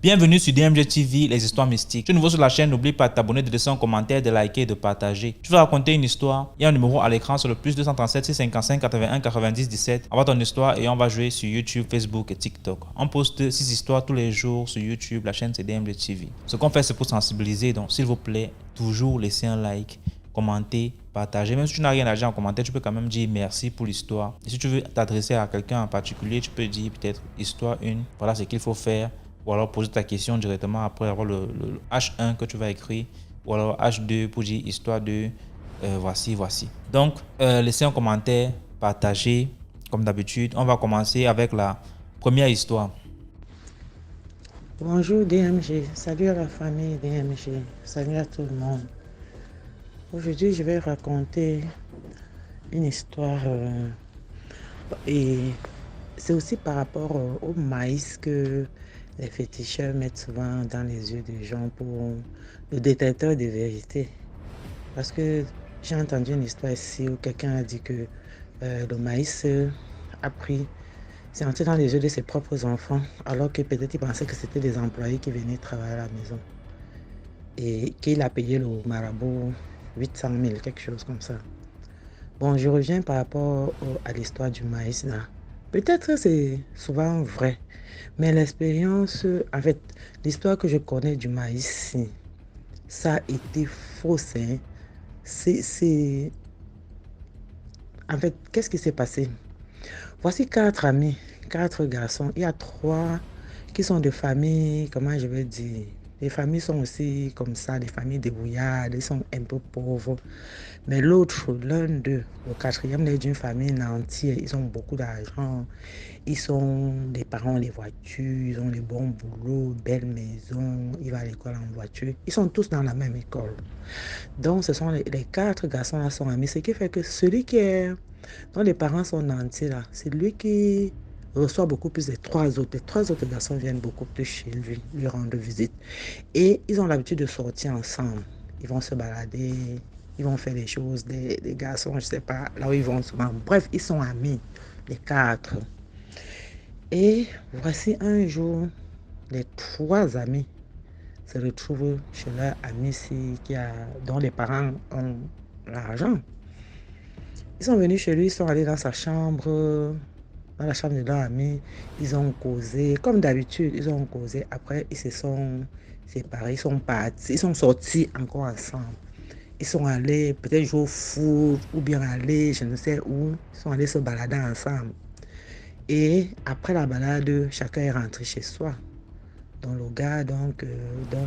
Bienvenue sur DMG TV, les histoires mystiques. Si tu es nouveau sur la chaîne, n'oublie pas de t'abonner, de laisser un commentaire, de liker et de partager. Tu veux raconter une histoire? Il y a un numéro à l'écran sur le plus 237 655 81 90 17. Envoie ton histoire et on va jouer sur YouTube, Facebook et TikTok. On poste 6 histoires tous les jours sur YouTube, la chaîne c'est DMG TV. Ce qu'on fait c'est pour sensibiliser, donc s'il vous plaît, toujours laissez un like, commenter, partager. Même si tu n'as rien à dire en commentaire, tu peux quand même dire merci pour l'histoire. Et si tu veux t'adresser à quelqu'un en particulier, tu peux dire peut-être histoire 1, voilà ce qu'il faut faire. Ou alors poser ta question directement après avoir le H1 que tu vas écrire. Ou alors H2 pour dire histoire 2, voici. Donc, laissez un commentaire, partagez comme d'habitude. On va commencer avec la première histoire. Bonjour DMG, salut à la famille DMG, salut à tout le monde. Aujourd'hui, je vais raconter une histoire et c'est aussi par rapport au maïs que les féticheurs mettent souvent dans les yeux des gens pour le détecteur de vérité. Parce que j'ai entendu une histoire ici où quelqu'un a dit que le maïs a pris, c'est entré dans les yeux de ses propres enfants, alors que peut-être il pensait que c'était des employés qui venaient travailler à la maison. Et qu'il a payé le marabout 800 000, quelque chose comme ça. Bon, je reviens par rapport à l'histoire du maïs là. Peut-être c'est souvent vrai, mais l'expérience, en fait, l'histoire que je connais du maïs, ça a été fausse. Hein. En fait, qu'est-ce qui s'est passé? Voici 4 amis, 4 garçons. Il y a 3 qui sont de familles, comment je vais dire, les familles sont aussi comme ça, des familles débrouillardes, ils sont un peu pauvres. Mais l'autre, l'un d'eux, le 4e, est d'une famille nantie, ils ont beaucoup d'argent. Les parents ont les voitures, ils ont les bons boulots, belles maisons, ils vont à l'école en voiture. Ils sont tous dans la même école. Donc, ce sont les 4 garçons là sont amis. Ce qui fait que celui dont les parents sont nantis là, c'est lui qui reçoit beaucoup plus des 3 autres. Les 3 autres garçons viennent beaucoup plus chez lui rendre visite. Et ils ont l'habitude de sortir ensemble. Ils vont se balader, ils vont faire des choses, des garçons, je ne sais pas, là où ils vont souvent. Bref, ils sont amis, les 4. Et voici un jour, les 3 amis se retrouvent chez leur ami dont les parents ont l'argent. Ils sont venus chez lui, ils sont allés dans sa chambre, dans la chambre de leur ami, ils ont causé, comme d'habitude, ils ont causé. Après, ils se sont séparés, ils sont partis, ils sont sortis encore ensemble. Ils sont allés peut-être jouer au foot ou bien aller, je ne sais où, ils sont allés se balader ensemble. Et après la balade, chacun est rentré chez soi. Donc le gars, dont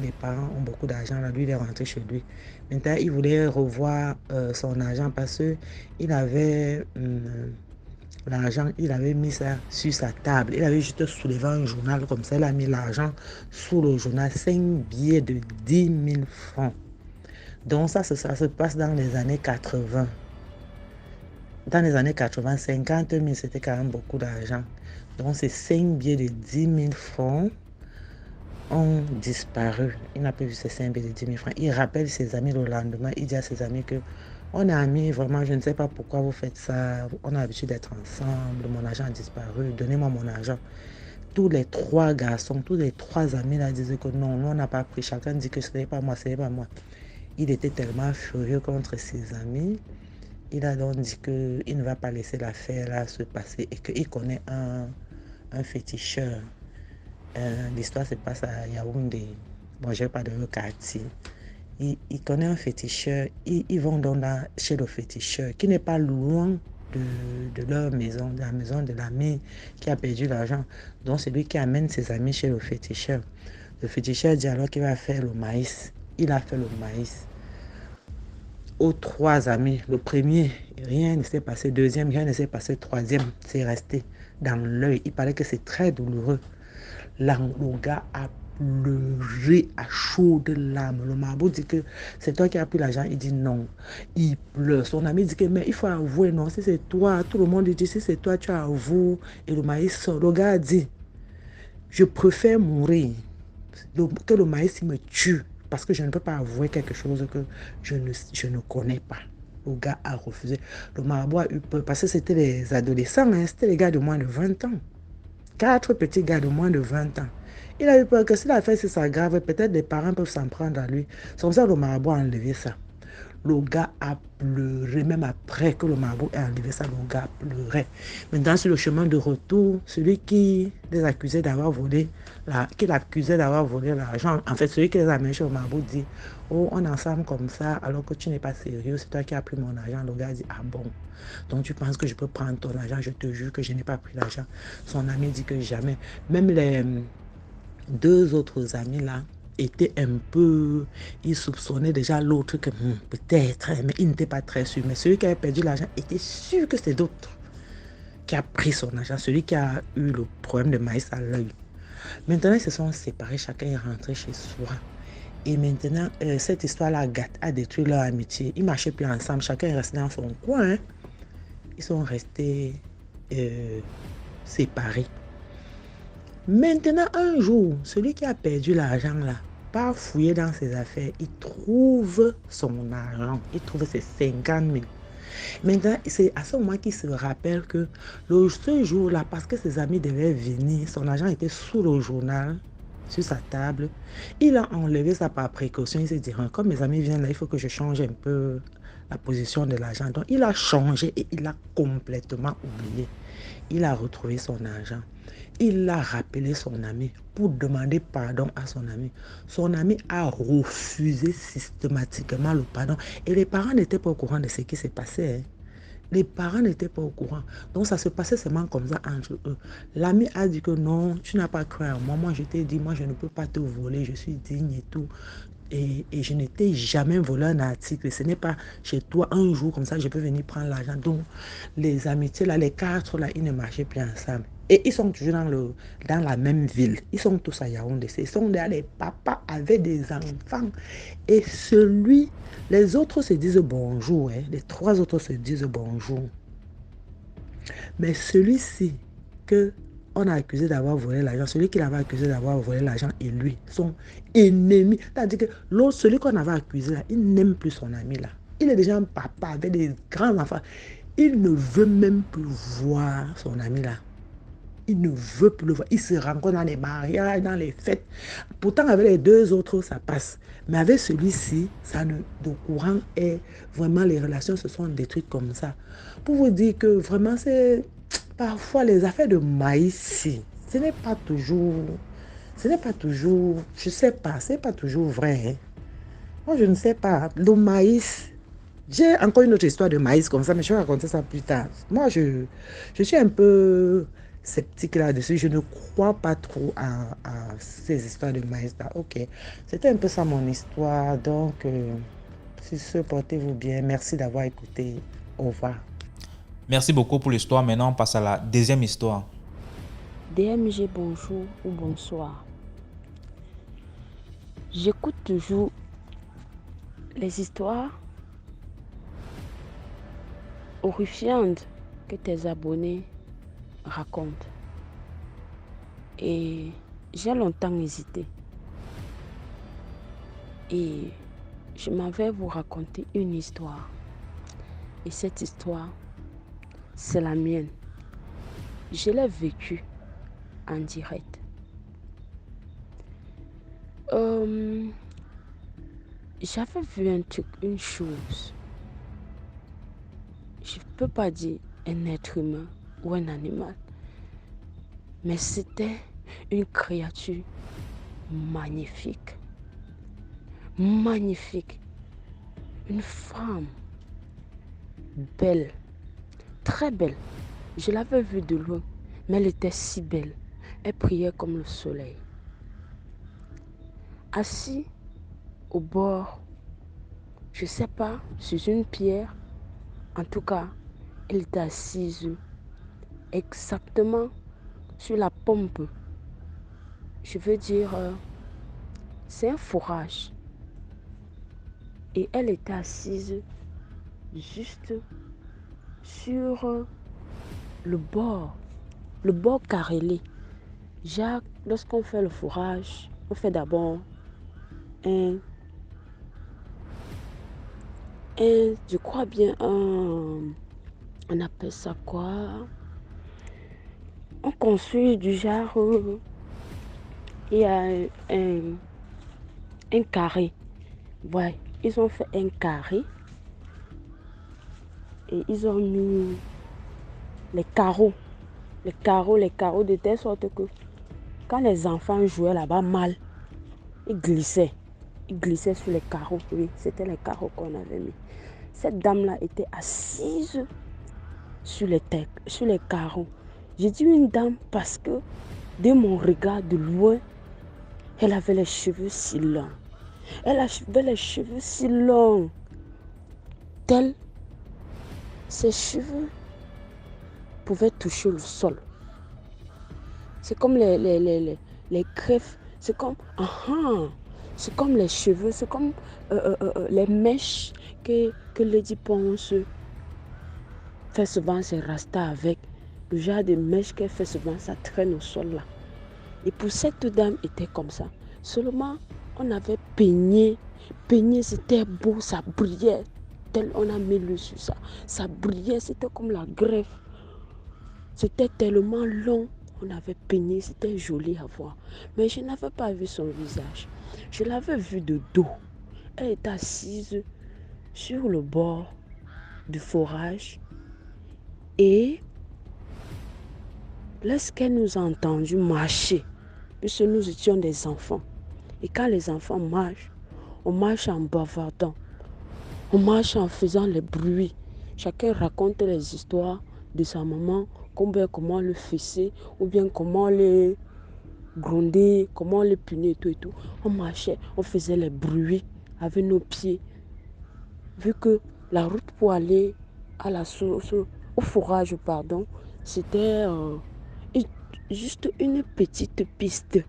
les parents ont beaucoup d'argent, lui, il est rentré chez lui. Maintenant, il voulait revoir son argent parce qu'il avait l'argent, il avait mis ça sur sa table. Il avait juste soulevé un journal comme ça, il a mis l'argent sous le journal, 5 billets de 10 000 francs. Donc ça se passe dans les années 80. Dans les années 80, 50 000, c'était quand même beaucoup d'argent. Donc ces 5 billets de 10 000 francs ont disparu. Il n'a plus vu ces 5 billets de 10 000 francs. Il rappelle ses amis le lendemain. Il dit à ses amis que on est amis, vraiment, je ne sais pas pourquoi vous faites ça. On a l'habitude d'être ensemble. Mon argent a disparu. Donnez-moi mon argent. Tous les 3 garçons, tous les 3 amis là disaient que non, nous on n'a pas pris. Chacun dit que ce n'est pas moi, ce n'est pas moi. Il était tellement furieux contre ses amis. Il a donc dit qu'il ne va pas laisser l'affaire là se passer et qu'il connaît un féticheur. L'histoire se passe à Yaoundé. Bon, je ne vais pas donner le quartier. Il connaît un féticheur. Ils vont donc là chez le féticheur qui n'est pas loin de leur maison, de la maison de l'ami qui a perdu l'argent. Donc c'est lui qui amène ses amis chez le féticheur. Le féticheur dit alors qu'il va faire le maïs. Il a fait le maïs aux 3 amis. Le premier, rien ne s'est passé. Deuxième, rien ne s'est passé. Troisième, c'est resté dans l'œil. Il paraît que c'est très douloureux. Là, le gars a pleuré à chaudes larmes. Le marabout dit que c'est toi qui as pris l'argent. Il dit non. Il pleure. Son ami dit que mais il faut avouer, non, si c'est toi. Tout le monde dit si c'est toi, tu avoues. Et le maïs sort. Le gars a dit, je préfère mourir que le maïs me tue parce que je ne peux pas avouer quelque chose que je ne connais pas. Le gars a refusé. Le marabout a eu peur parce que c'était les adolescents, hein, c'était les gars de moins de 20 ans. 4 petits gars de moins de 20 ans. Il a eu peur que si l'affaire s'aggrave, peut-être les parents peuvent s'en prendre à lui. C'est comme ça que le marabout a enlevé ça. Le gars a pleuré, même après que le marabout ait enlevé ça, le gars pleurait. Maintenant, sur le chemin de retour, celui qui les accusait d'avoir volé, qui l'accusait d'avoir volé l'argent, en fait, celui qui les a amenés chez le marabout dit, oh, on est ensemble comme ça, alors que tu n'es pas sérieux, c'est toi qui as pris mon argent. Le gars dit, ah bon, donc tu penses que je peux prendre ton argent, je te jure que je n'ai pas pris l'argent. Son ami dit que jamais. Même les deux autres amis là étaient un peu, ils soupçonnaient déjà l'autre que peut-être, mais il n'était pas très sûr. Mais celui qui avait perdu l'argent était sûr que c'est l'autre qui a pris son argent, celui qui a eu le problème de maïs à l'œil. Maintenant, ils se sont séparés, chacun est rentré chez soi. Et maintenant, cette histoire-là a détruit leur amitié. Ils ne marchaient plus ensemble, chacun est resté dans son coin. Hein. Ils sont restés séparés. Maintenant, un jour, celui qui a perdu l'argent là, part fouiller dans ses affaires, il trouve son argent, il trouve ses 50 000. Maintenant, c'est à ce moment qu'il se rappelle que ce jour-là, parce que ses amis devaient venir, son argent était sous le journal, sur sa table. Il a enlevé ça par précaution. Il s'est dit, comme mes amis viennent là, il faut que je change un peu la position de l'argent. Donc, il a changé et il a complètement oublié. Il a retrouvé son argent. Il a rappelé son ami pour demander pardon à son ami. Son ami a refusé systématiquement le pardon. Et les parents n'étaient pas au courant de ce qui s'est passé. Hein. Les parents n'étaient pas au courant. Donc, ça se passait seulement comme ça entre eux. L'ami a dit que non, tu n'as pas cru en moi. Moi, je t'ai dit, moi, je ne peux pas te voler. Je suis digne et tout. Et je n'étais jamais volé un article. Ce n'est pas chez toi un jour comme ça, je peux venir prendre l'argent. Donc, les amitiés, là, les 4, là, ils ne marchaient plus ensemble. Et ils sont toujours dans la même ville. Ils sont tous à Yaoundé. Ils sont là, les papas avaient des enfants. Et les autres se disent bonjour. Hein. Les 3 autres se disent bonjour. Mais celui-ci que on a accusé d'avoir volé l'argent, celui qui l'avait accusé d'avoir volé l'argent et lui, son ennemi. C'est-à-dire que l'autre, celui qu'on avait accusé là, il n'aime plus son ami là. Il est déjà un papa avec des grands enfants. Il ne veut même plus voir son ami là. Il ne veut plus le voir. Il se rencontre dans les mariages, dans les fêtes. Pourtant, avec les 2 autres, ça passe. Mais avec celui-ci, le courant est vraiment, les relations se sont détruites comme ça. Pour vous dire que vraiment, c'est parfois les affaires de maïs, ce n'est pas toujours, je sais pas, c'est pas toujours vrai. Hein. Moi, je ne sais pas. Le maïs, j'ai encore une autre histoire de maïs comme ça, mais je vais raconter ça plus tard. Moi, je suis un peu sceptique là-dessus. Je ne crois pas trop à ces histoires de maïs là. Ok, c'était un peu ça mon histoire. Donc, si ce, portez-vous bien. Merci d'avoir écouté. Au revoir. Merci beaucoup pour l'histoire. Maintenant, on passe à la deuxième histoire. DMG, bonjour ou bonsoir. J'écoute toujours les histoires horrifiantes que tes abonnés racontent. Et j'ai longtemps hésité. Et je m'en vais vous raconter une histoire. Et cette histoire, c'est la mienne. Je l'ai vécue en direct. J'avais vu une chose. Je ne peux pas dire un être humain ou un animal. Mais c'était une créature magnifique. Magnifique. Une femme belle. Très belle. Je l'avais vue de loin, mais elle était si belle. Elle brillait comme le soleil. Assis au bord, je ne sais pas, sur une pierre. En tout cas, elle était assise exactement sur la pompe. Je veux dire, c'est un fourrage. Et elle était assise juste sur le bord carrelé. Jacques, lorsqu'on fait le fourrage, on fait d'abord je crois bien, on appelle ça quoi? On construit du genre, il y a un carré. Ouais, ils ont fait un carré et ils ont mis les carreaux, les carreaux de telle sorte que quand les enfants jouaient là-bas mal, ils glissaient. Ils glissaient sur les carreaux. Oui, c'était les carreaux qu'on avait mis. Cette dame-là était assise sur les carreaux. J'ai dit une dame parce que de mon regard de loin, elle avait les cheveux si longs. Elle avait les cheveux si longs. Tels ses cheveux pouvaient toucher le sol. C'est comme les greffes. C'est comme, c'est comme les cheveux. C'est comme les mèches que Lady Ponce fait souvent ses rastas avec. Le genre de mèches qu'elle fait souvent, ça traîne au sol là. Et pour cette dame, était comme ça. Seulement, on avait peigné. Peigné, c'était beau, ça brillait. Tel on a mis l'huile sur ça. Ça brillait, c'était comme la greffe. C'était tellement long. On avait peigné, c'était joli à voir. Mais je n'avais pas vu son visage. Je l'avais vu de dos. Elle était assise sur le bord du forage. Et lorsqu'elle nous a entendus marcher, puisque nous étions des enfants. Et quand les enfants marchent, on marche en bavardant. On marche en faisant les bruits. Chacun raconte les histoires de sa maman, comment le fesser, ou bien comment le gronder, comment le punir et tout et tout. On marchait, on faisait les bruits avec nos pieds. Vu que la route pour aller à la source, au fourrage, pardon, c'était juste une petite piste.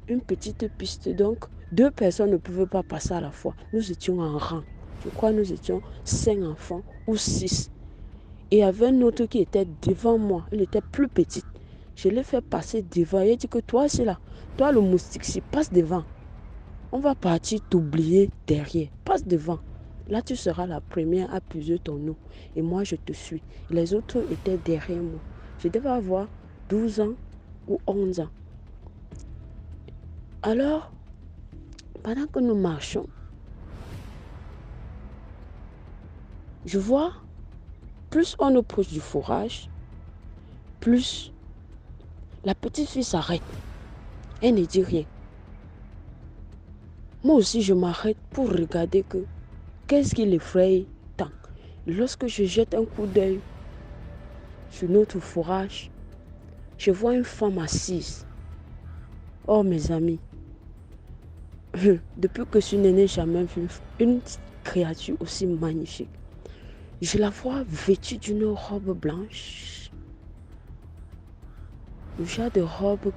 Une petite piste, donc 2 personnes ne pouvaient pas passer à la fois. Nous étions en rang. Je crois que nous étions 5 enfants ou 6. Et il y avait un autre qui était devant moi. Il était plus petit. Je l'ai fait passer devant. Il a dit que toi, c'est là. Toi, le moustique, si passe devant. On va partir t'oublier derrière. Passe devant. Là, tu seras la première à puiser ton eau. Et moi, je te suis. Les autres étaient derrière moi. Je devais avoir 12 ans ou 11 ans. Alors, pendant que nous marchons, je vois, plus on approche du fourrage, plus la petite fille s'arrête. Elle ne dit rien. Moi aussi, je m'arrête pour regarder qu'est-ce qui l'effraie tant. Lorsque je jette un coup d'œil sur notre fourrage, je vois une femme assise. Oh mes amis, depuis que je suis née, j'ai jamais vu une créature aussi magnifique. Je la vois vêtue d'une robe blanche. Le genre de robe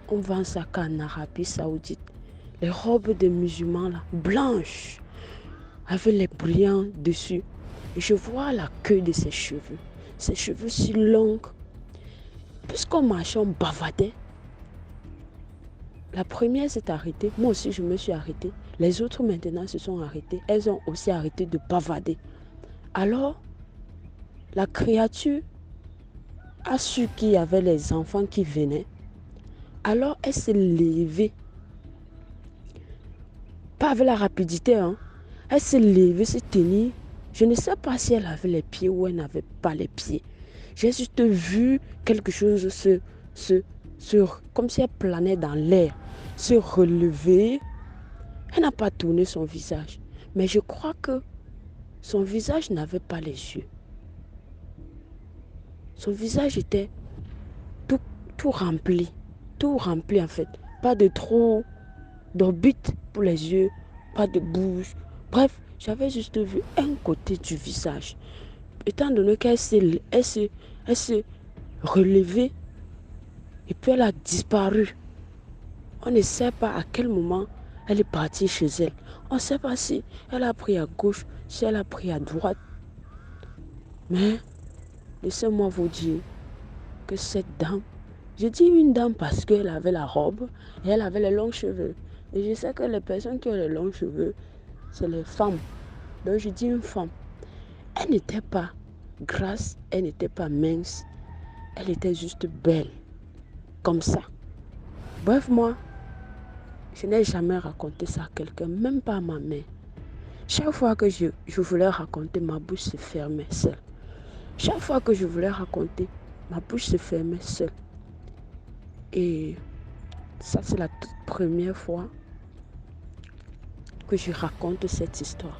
qu'on vend ça en Arabie Saoudite. Les robes des musulmans là, blanches, avec les brillants dessus. Et je vois la queue de ses cheveux si longs. Puisqu'on marchait, on bavardait. La première s'est arrêtée, moi aussi je me suis arrêtée. Les autres maintenant se sont arrêtées. Elles ont aussi arrêté de bavarder. Alors, la créature a su qu'il y avait les enfants qui venaient. Alors, elle s'est levée. Pas avec la rapidité, hein. Elle s'est levée, s'est tenue. Je ne sais pas si elle avait les pieds ou elle n'avait pas les pieds. J'ai juste vu quelque chose comme si elle planait dans l'air, se relever. Elle n'a pas tourné son visage. Mais je crois que son visage n'avait pas les yeux. Son visage était tout rempli en fait. Pas de trou d'orbite pour les yeux, pas de bouche. Bref, j'avais juste vu un côté du visage. Étant donné qu'elle s'est relevée et puis elle a disparu. On ne sait pas à quel moment elle est partie chez elle. On ne sait pas si elle a pris à gauche, si elle a pris à droite. Mais laissez-moi vous dire que cette dame, je dis une dame parce qu'elle avait la robe et elle avait les longs cheveux. Et je sais que les personnes qui ont les longs cheveux, c'est les femmes. Donc je dis une femme. Elle n'était pas grasse, elle n'était pas mince. Elle était juste belle. Comme ça. Bref, moi, je n'ai jamais raconté ça à quelqu'un, même pas à ma mère. Chaque fois que je voulais raconter, ma bouche se fermait seule. Chaque fois que je voulais raconter, ma bouche se fermait seule. Et ça, c'est la toute première fois que je raconte cette histoire.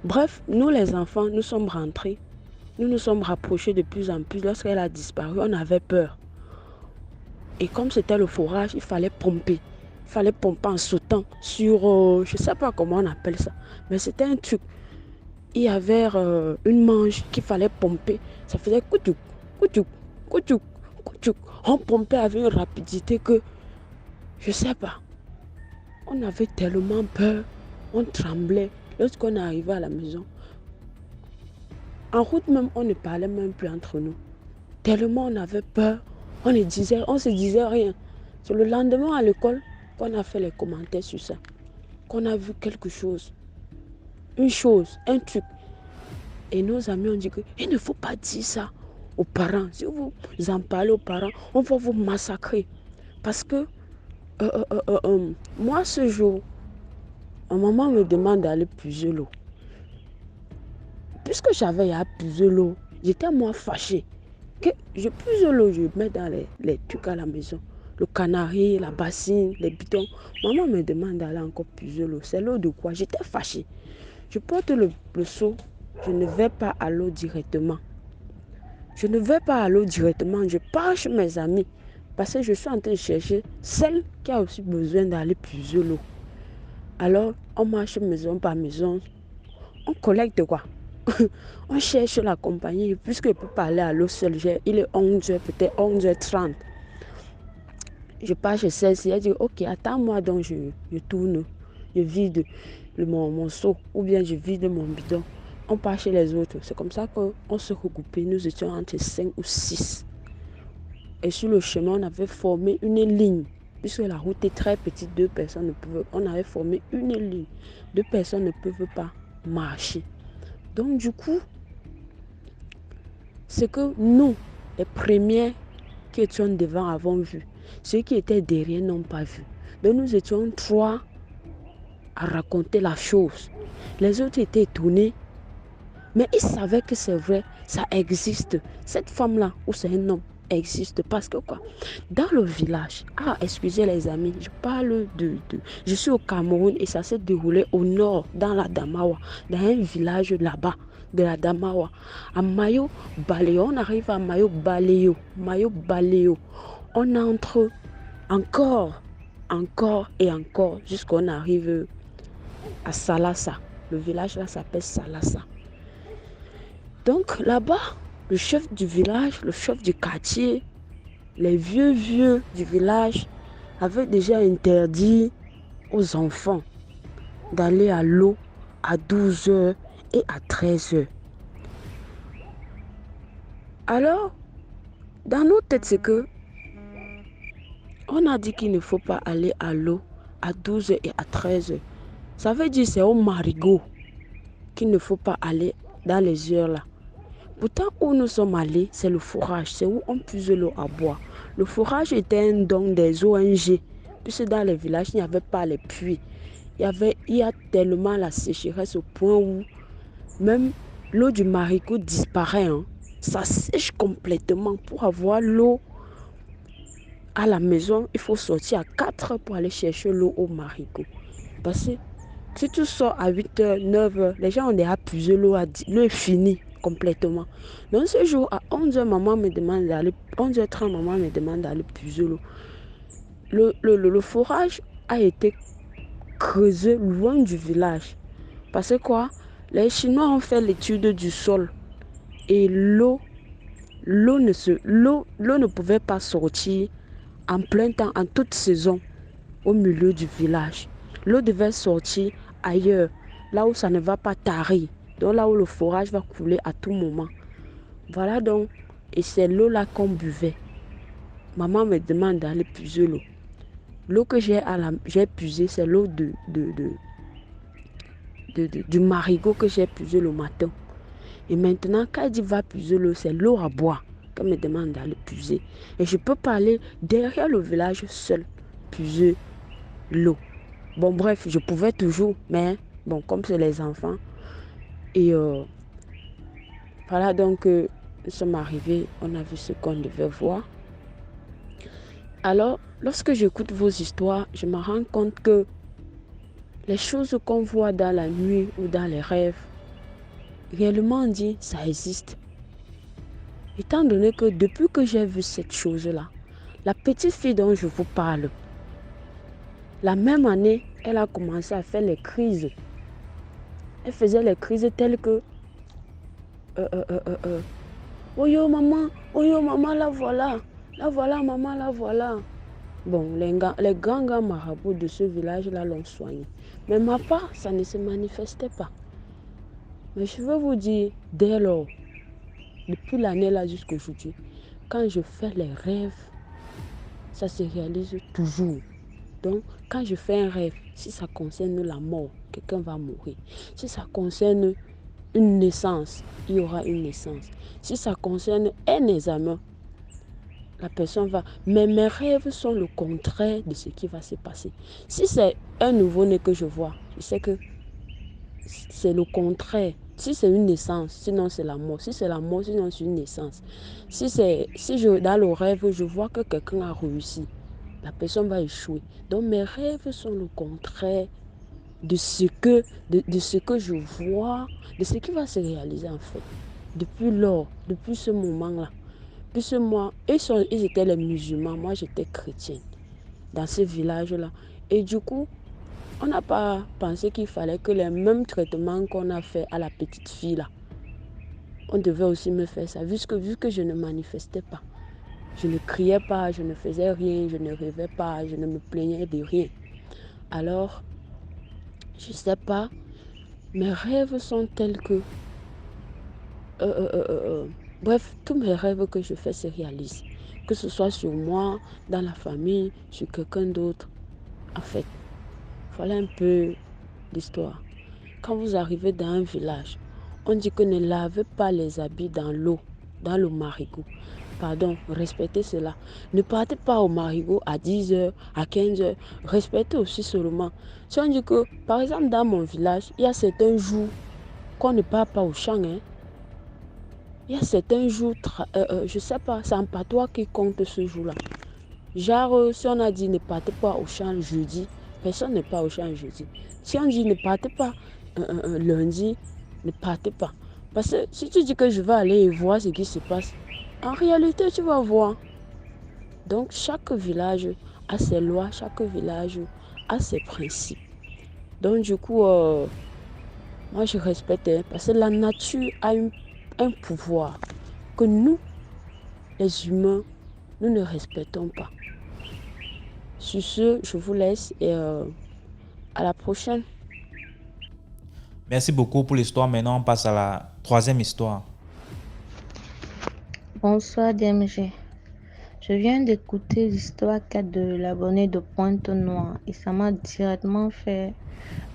Bref, nous les enfants, nous sommes rentrés. Nous nous sommes rapprochés de plus en plus. Lorsqu'elle a disparu, on avait peur. Et comme c'était le forage, il fallait pomper. Il fallait pomper en sautant sur, je ne sais pas comment on appelle ça, mais c'était un truc. Il y avait une manche qu'il fallait pomper. Ça faisait coutou, coutou, coutou, coutou. On pompait avec une rapidité que, je ne sais pas, on avait tellement peur, on tremblait. Lorsqu'on est arrivé à la maison, en route même, on ne parlait même plus entre nous. Tellement on avait peur, on se disait rien. C'est le lendemain à l'école qu'on a fait les commentaires sur ça. Qu'on a vu quelque chose. Une chose, un truc. Et nos amis ont dit qu'il ne faut pas dire ça aux parents. Si vous en parlez aux parents, on va vous massacrer. Parce que moi, ce jour, ma maman me demande d'aller puiser l'eau. Puisque j'avais à puiser l'eau, j'étais moi fâchée. Que je puise l'eau, je mets dans les trucs à la maison. Le canari, la bassine, les bidons. Maman me demande d'aller encore puiser l'eau. C'est l'eau de quoi? J'étais fâchée. Je porte le seau. Je ne vais pas à l'eau directement. Je ne vais pas à l'eau directement. Je pars chez mes amis. Parce que je suis en train de chercher celle qui a aussi besoin d'aller puiser l'eau. Alors, on marche maison par maison. On collecte quoi? On cherche la compagnie. Puisque je peux pas aller à l'eau seule. Il est 11h, peut-être 11h30. Je pars chez celle-ci. Elle dit, ok, attends-moi donc je tourne. Je vide mon seau. Ou bien je vide mon bidon. On part chez les autres. C'est comme ça qu'on se regroupait. Nous étions entre 5 ou 6. Et sur le chemin, on avait formé une ligne. Puisque la route est très petite, on avait formé une ligne. 2 personnes ne peuvent pas marcher. Donc du coup, c'est que nous, les premiers qui étions devant avons vu. Ceux qui étaient derrière n'ont pas vu. Donc nous étions 3 à raconter la chose. Les autres étaient étonnés. Mais ils savaient que c'est vrai, ça existe. Cette femme-là, ou c'est un homme, existe. Parce que quoi? Dans le village, excusez les amis, je suis au Cameroun et ça s'est déroulé au nord, dans la Damawa, dans un village là-bas, de la Damawa. À Mayo Baléo, on arrive à Mayo Baléo. On entre encore et encore, jusqu'on arrive à Salassa. Le village là s'appelle Salassa. Donc là-bas, le chef du village, le chef du quartier, les vieux du village avaient déjà interdit aux enfants d'aller à l'eau à 12h et à 13h. Alors, dans nos têtes, c'est que on a dit qu'il ne faut pas aller à l'eau à 12h et à 13h. Ça veut dire que c'est au marigot qu'il ne faut pas aller dans les heures là. Pourtant, où nous sommes allés, c'est le forage, c'est où on puise l'eau à boire. Le forage était un don des ONG, puisque dans les villages, il n'y avait pas les puits. Il y a tellement la sécheresse au point où même l'eau du marigot disparaît. Ça sèche complètement. Pour avoir l'eau à la maison, il faut sortir à 4 heures pour aller chercher l'eau au marigot. Parce que si tu sors à 8h, 9h, les gens ont déjà puisé l'eau, l'eau est finie complètement. Donc ce jour, à 11h, maman me demande d'aller, 11h30, maman me demande d'aller puiser l'eau. Le forage a été creusé loin du village. Parce que quoi? Les Chinois ont fait l'étude du sol. Et l'eau ne pouvait pas sortir en plein temps, en toute saison, au milieu du village. L'eau devait sortir ailleurs, là où ça ne va pas tarir. Donc là où le forage va couler à tout moment. Voilà donc, et c'est l'eau là qu'on buvait. Maman me demande d'aller puiser l'eau. L'eau que j'ai puisée, c'est l'eau de du marigot que j'ai puisé le matin. Et maintenant, quand elle dit va puiser l'eau, c'est l'eau à boire qu'elle me demande d'aller puiser. Et je peux pas aller derrière le village seul puiser l'eau. Bon, bref, je pouvais toujours, mais bon, comme c'est les enfants. Et voilà, donc, nous sommes arrivés, on a vu ce qu'on devait voir. Alors, lorsque j'écoute vos histoires, je me rends compte que les choses qu'on voit dans la nuit ou dans les rêves, réellement dit, ça existe. Étant donné que depuis que j'ai vu cette chose-là, la petite fille dont je vous parle, la même année, elle a commencé à faire les crises. Elle faisait les crises telles que oh yo maman, la voilà maman, la voilà. Bon, les grands marabouts de ce village-là l'ont soigné. Mais ma part, ça ne se manifestait pas. Mais je veux vous dire, dès lors, depuis l'année-là jusqu'à aujourd'hui, quand je fais les rêves, ça se réalise toujours. Donc, quand je fais un rêve, si ça concerne la mort, quelqu'un va mourir. Si ça concerne une naissance, il y aura une naissance. Si ça concerne un examen, la personne va... Mais mes rêves sont le contraire de ce qui va se passer. Si c'est un nouveau-né que je vois, je sais que c'est le contraire. Si c'est une naissance, sinon c'est la mort. Si c'est la mort, sinon c'est une naissance. Dans le rêve, je vois que quelqu'un a réussi, la personne va échouer. Donc mes rêves sont le contraire de ce que je vois, de ce qui va se réaliser en fait. Depuis lors, depuis ce moment-là. Puisque moi, ils étaient les musulmans, moi j'étais chrétienne dans ce village-là. Et du coup, on n'a pas pensé qu'il fallait que les mêmes traitements qu'on a fait à la petite fille là, on devait aussi me faire ça, vu que je ne manifestais pas. Je ne criais pas, je ne faisais rien, je ne rêvais pas, je ne me plaignais de rien. Alors, je ne sais pas, mes rêves sont tels que... bref, tous mes rêves que je fais se réalisent. Que ce soit sur moi, dans la famille, sur quelqu'un d'autre. En fait, voilà un peu l'histoire. Quand vous arrivez dans un village, on dit que ne lavez pas les habits dans l'eau, dans le marigot. Pardon, respectez cela. Ne partez pas au marigot à 10h, à 15h. Respectez aussi seulement. Si on dit que, par exemple, dans mon village, il y a certains jours qu'on ne part pas au champ. Il y a certains jours, je ne sais pas, c'est un patois qui compte ce jour-là. Genre, si on a dit ne partez pas au champ jeudi, personne n'est pas au champ jeudi. Si on dit ne partez pas lundi, ne partez pas. Parce que si tu dis que je vais aller voir ce qui se passe, en réalité, tu vas voir. Donc, chaque village a ses lois, chaque village a ses principes. Donc, du coup, moi, je respecte, parce que la nature a un pouvoir que nous, les humains, nous ne respectons pas. Sur ce, je vous laisse et à la prochaine. Merci beaucoup pour l'histoire. Maintenant, on passe à la troisième histoire. Bonsoir DMG. Je viens d'écouter l'histoire 4 de l'abonné de Pointe-Noire et ça m'a directement fait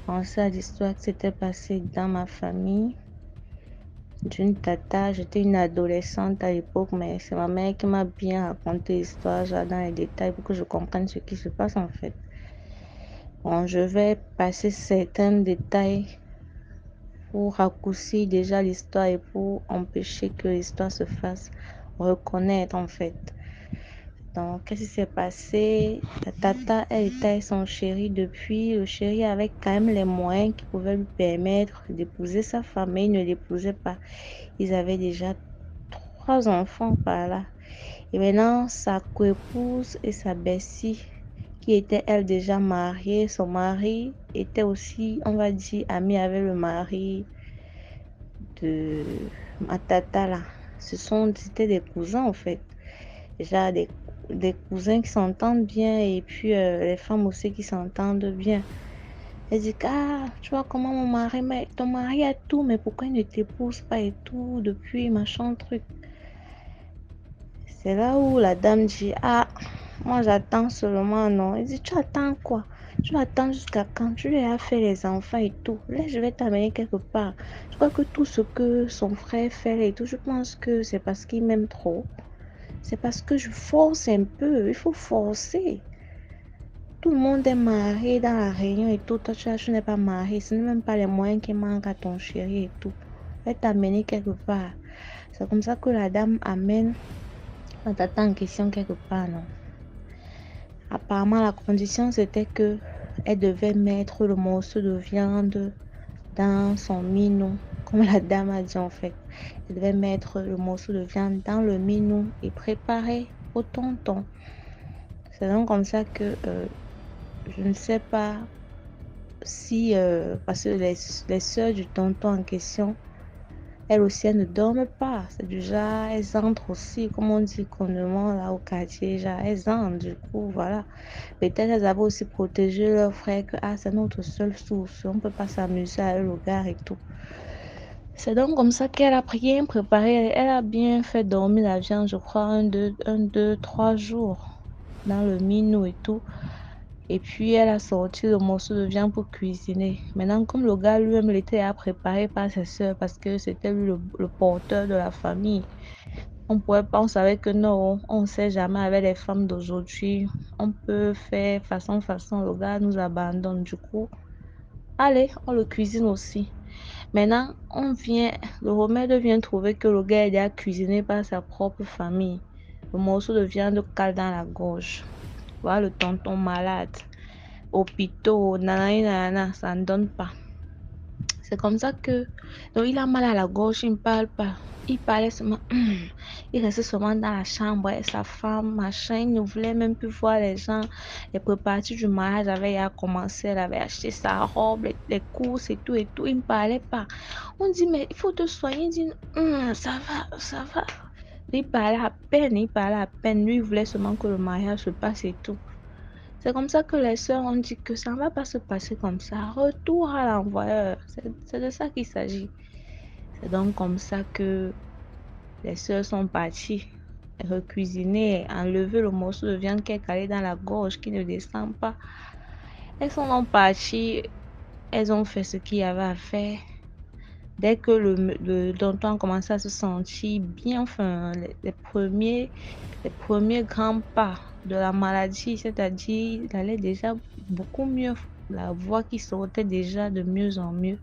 penser à l'histoire qui s'était passée dans ma famille d'une tata. J'étais une adolescente à l'époque, mais c'est ma mère qui m'a bien raconté l'histoire dans les détails pour que je comprenne ce qui se passe en fait. Bon, je vais passer certains détails pour raccourcir déjà l'histoire et pour empêcher que l'histoire se fasse reconnaître en fait. Donc, qu'est-ce qui s'est passé? La tata, elle était avec son chéri depuis. Le chéri avait quand même les moyens qui pouvaient lui permettre d'épouser sa femme, mais il ne l'épousait pas. Ils avaient déjà 3 enfants par là. Et maintenant, sa coépouse et sa bestie, qui était elle déjà mariée, son mari était aussi, on va dire, ami avec le mari de ma tata là. C'était des cousins en fait. Déjà des cousins qui s'entendent bien et puis les femmes aussi qui s'entendent bien. Elle dit, ah, tu vois comment mon mari, mais ton mari a tout, mais pourquoi il ne t'épouse pas et tout, depuis machin truc. C'est là où la dame dit, ah, moi j'attends seulement, non. Elle dit, tu attends quoi? Tu m'attends jusqu'à quand? Tu lui as fait les enfants et tout. Là, je vais t'amener quelque part. Je crois que tout ce que son frère fait et tout, je pense que c'est parce qu'il m'aime trop. C'est parce que je force un peu. Il faut forcer. Tout le monde est marié dans la réunion et tout. Toi, tu n'es pas marié. Ce n'est même pas les moyens qui manquent à ton chéri et tout. Je vais t'amener quelque part. C'est comme ça que la dame amène la tata en question quelque part, non? Apparemment, la condition, c'était que elle devait mettre le morceau de viande dans son minou, comme la dame a dit en fait. Elle devait mettre le morceau de viande dans le minou et préparer au tonton. C'est donc comme ça que je ne sais pas si, parce que les soeurs du tonton en question, elles aussi, elles ne dorment pas. C'est du genre, elles entrent aussi, comme on dit communément là au quartier, genre, elles entrent, du coup, voilà. Peut-être elles avaient aussi protégé leur frère que, ah, c'est notre seule source, on ne peut pas s'amuser à le regard et tout. C'est donc comme ça qu'elle a bien préparé, elle a bien fait dormir la viande, je crois, 3 jours dans le minou et tout. Et puis, elle a sorti le morceau de viande pour cuisiner. Maintenant, comme le gars lui-même, il était préparé par ses soeurs parce que c'était lui le porteur de la famille. On pouvait pas, on savait que non, on ne sait jamais avec les femmes d'aujourd'hui. On peut faire façon, le gars nous abandonne. Du coup, allez, on le cuisine aussi. Maintenant, le remède vient trouver que le gars est déjà cuisiné par sa propre famille. Le morceau de viande cale dans la gorge. Voilà le tonton malade. Hôpitaux, nanani, nanana, ça ne donne pas. C'est comme ça que, donc il a mal à la gorge, il ne parle pas. Il parlait seulement, il restait seulement dans la chambre avec sa femme, machin. Il ne voulait même plus voir les gens. Les préparatifs du mariage avaient commencé, elle avait acheté sa robe, les courses et tout et tout. Il ne parlait pas. On dit, mais il faut te soigner. Il dit, ça va, ça va. Il parlait à peine, il parlait à peine. Lui, il voulait seulement que le mariage se passe et tout. C'est comme ça que les sœurs ont dit que ça ne va pas se passer comme ça. Retour à l'envoyeur. C'est de ça qu'il s'agit. C'est donc comme ça que les sœurs sont parties recuisiner, enlever le morceau de viande qui est calé dans la gorge, qui ne descend pas. Elles sont donc parties, elles ont fait ce qu'il y avait à faire. Dès que le tonton commençait à se sentir bien, enfin, les premiers grands pas de la maladie, c'est-à-dire il allait déjà beaucoup mieux, la voix qui sortait déjà de mieux en mieux.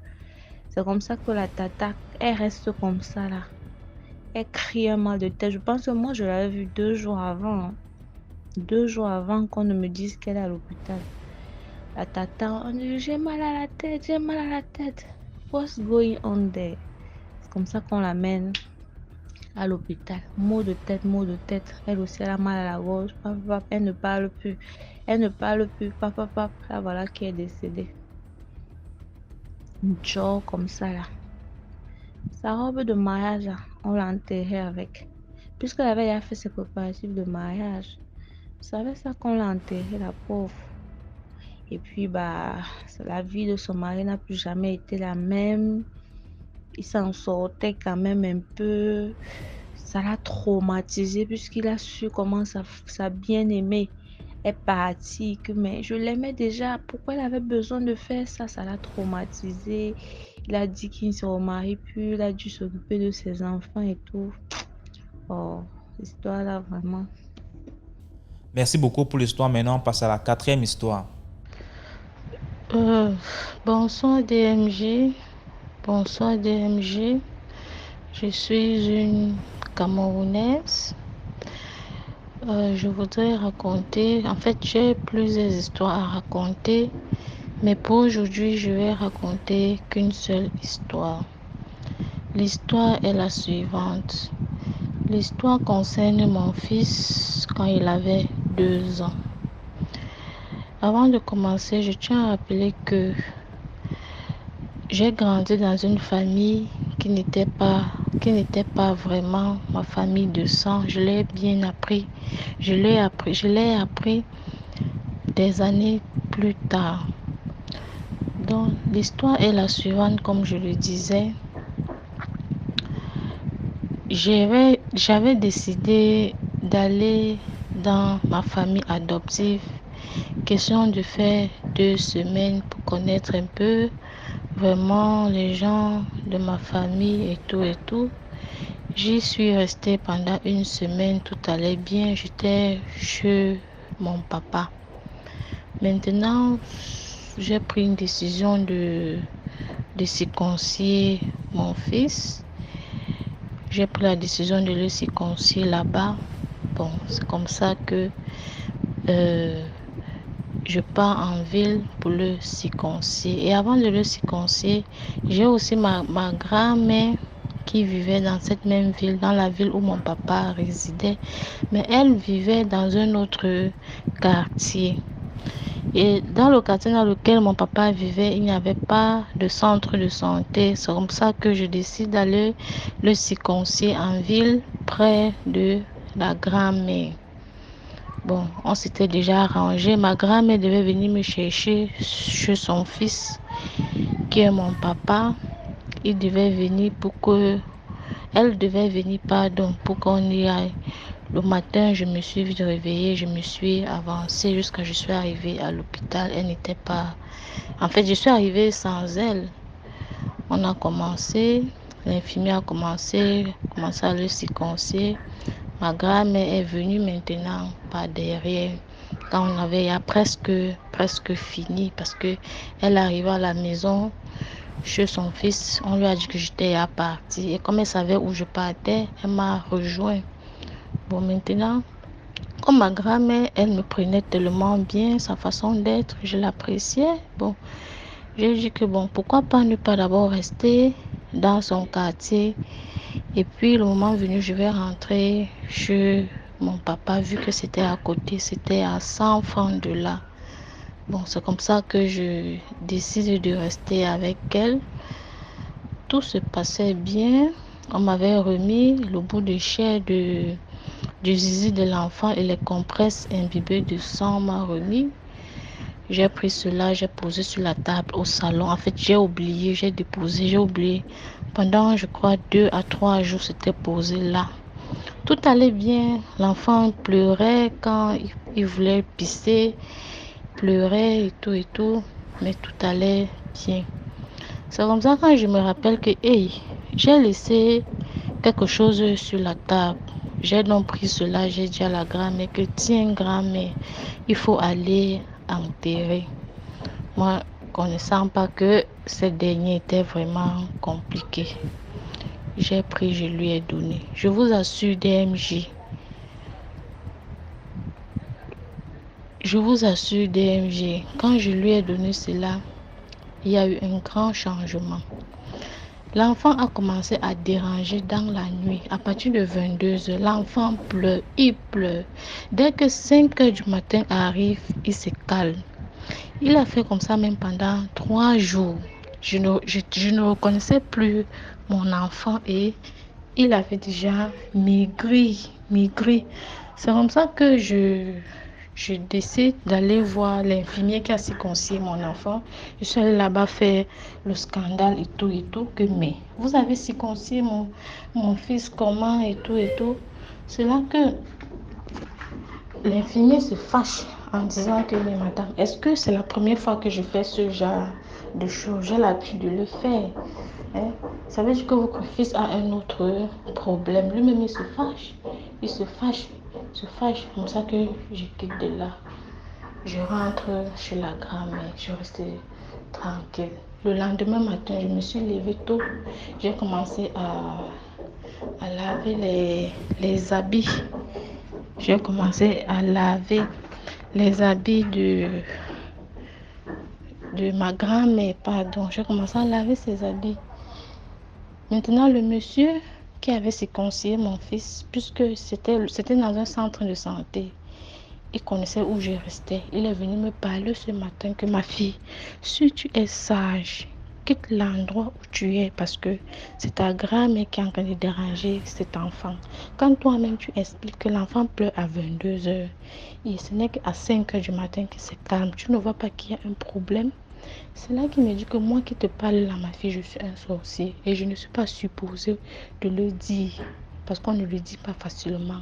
C'est comme ça que la tata, elle reste comme ça là. Elle crie un mal de tête. Je pense que moi je l'avais vue 2 jours avant. 2 jours avant qu'on ne me dise qu'elle est à l'hôpital. La tata, on dit j'ai mal à la tête, j'ai mal à la tête. What's going on there? C'est comme ça qu'on l'amène à l'hôpital. Maux de tête, maux de tête. Elle aussi, elle a mal à la gorge. Elle ne parle plus. Elle ne parle plus. Papa. Là, voilà qui est décédée. Une genre comme ça, là. Sa robe de mariage, là, on l'a enterrée avec. Puisqu'elle avait déjà fait ses préparatifs de mariage. Vous savez ça qu'on l'a enterrée, la pauvre. Et puis, la vie de son mari n'a plus jamais été la même. Il s'en sortait quand même un peu. Ça l'a traumatisé puisqu'il a su comment sa bien-aimée est partie. Mais je l'aimais déjà. Pourquoi elle avait besoin de faire ça? Ça l'a traumatisé. Il a dit qu'il ne se remarie plus. Il a dû s'occuper de ses enfants et tout. Oh, l'histoire là, vraiment. Merci beaucoup pour l'histoire. Maintenant, on passe à la 4e histoire. Bonsoir DMG. Bonsoir DMG. Je suis une Camerounaise. Je voudrais raconter, en fait j'ai plusieurs histoires à raconter, mais pour aujourd'hui je vais raconter qu'une seule histoire. L'histoire est la suivante. L'histoire concerne mon fils quand il avait 2 ans. Avant de commencer, je tiens à rappeler que j'ai grandi dans une famille qui n'était pas vraiment ma famille de sang. Je l'ai bien appris. Je l'ai appris des années plus tard. Donc, l'histoire est la suivante, comme je le disais. J'avais décidé d'aller dans ma famille adoptive question de faire 2 semaines pour connaître un peu vraiment les gens de ma famille et tout. J'y suis restée pendant 1 semaine, tout allait bien, j'étais chez mon papa. Maintenant, j'ai pris une décision de circoncier mon fils. J'ai pris la décision de le circoncier là-bas. Bon, c'est comme ça que je pars en ville pour le circoncier. Et avant de le circoncier, j'ai aussi ma grand-mère qui vivait dans cette même ville, dans la ville où mon papa résidait. Mais elle vivait dans un autre quartier. Et dans le quartier dans lequel mon papa vivait, il n'y avait pas de centre de santé. C'est comme ça que je décide d'aller le circoncier en ville, près de la grand-mère. Bon, on s'était déjà arrangé. Ma grand-mère devait venir me chercher chez son fils, qui est mon papa. Elle devait venir pour qu'on y aille. Le matin, je me suis vite réveillée, je me suis avancée jusqu'à je suis arrivée à l'hôpital. Elle n'était pas... En fait, je suis arrivée sans elle. On a commencé, l'infirmière a commencé à le circoncier. Ma grand-mère est venue maintenant par derrière. Quand on avait presque fini, parce que elle arrivait à la maison chez son fils, on lui a dit que j'étais à partir. Et comme elle savait où je partais, elle m'a rejoint. Bon, maintenant, comme ma grand-mère, elle me prenait tellement bien, sa façon d'être, je l'appréciais. Bon, j'ai dit que bon, pourquoi pas ne pas d'abord rester dans son quartier. Et puis, le moment venu, je vais rentrer chez mon papa, vu que c'était à côté, c'était à 100 francs de là. Bon, c'est comme ça que je décide de rester avec elle. Tout se passait bien. On m'avait remis le bout de chair du zizi de l'enfant et les compresses imbibées de sang, on m'a remis. J'ai pris cela, j'ai posé sur la table au salon. En fait, j'ai oublié. Pendant, je crois, 2 à 3 jours, c'était posé là. Tout allait bien. L'enfant pleurait quand il voulait pisser. Pleurait et tout. Mais tout allait bien. C'est comme ça quand je me rappelle que, j'ai laissé quelque chose sur la table. J'ai donc pris cela, j'ai dit à la grand-mère que tiens grand-mère, il faut aller enterrer. Moi, connaissant pas que ce dernier était vraiment compliqué, j'ai pris, je lui ai donné. Je vous assure DMJ, quand je lui ai donné cela, il y a eu un grand changement. L'enfant a commencé à déranger dans la nuit. À partir de 22h, l'enfant pleure, il pleure. Dès que 5h du matin arrive, il se calme. Il a fait comme ça même pendant 3 jours. Je ne reconnaissais plus mon enfant et il avait déjà maigri. C'est comme ça que je décide d'aller voir l'infirmier qui a circoncisé mon enfant. Je suis allée là-bas faire le scandale et tout. Que mais vous avez circoncisé mon fils comment et tout. C'est là que l'infirmier se fâche en disant que mais madame, est-ce que c'est la première fois que je fais ce genre de choses? J'ai l'habitude de le faire. Ça veut dire que votre fils a un autre problème. Lui-même, il se fâche. Comme ça que je quitte de là. Je rentre chez la grand-mère. Je reste tranquille. Le lendemain matin, je me suis levée tôt. J'ai commencé à laver les habits. J'ai commencé à laver les habits de ma grand-mère, pardon. J'ai commencé à laver ses habits. Maintenant, le monsieur qui avait circoncisé mon fils, puisque c'était dans un centre de santé, il connaissait où je restais. Il est venu me parler ce matin que ma fille, si tu es sage, quitte l'endroit où tu es parce que c'est ta grand-mère qui est en train de déranger cet enfant. Quand toi-même tu expliques que l'enfant pleure à 22h et ce n'est qu'à 5h du matin qu'il se calme, tu ne vois pas qu'il y a un problème. C'est là qu'il me dit que moi qui te parle là, ma fille, je suis un sorcier et je ne suis pas supposée de le dire parce qu'on ne le dit pas facilement.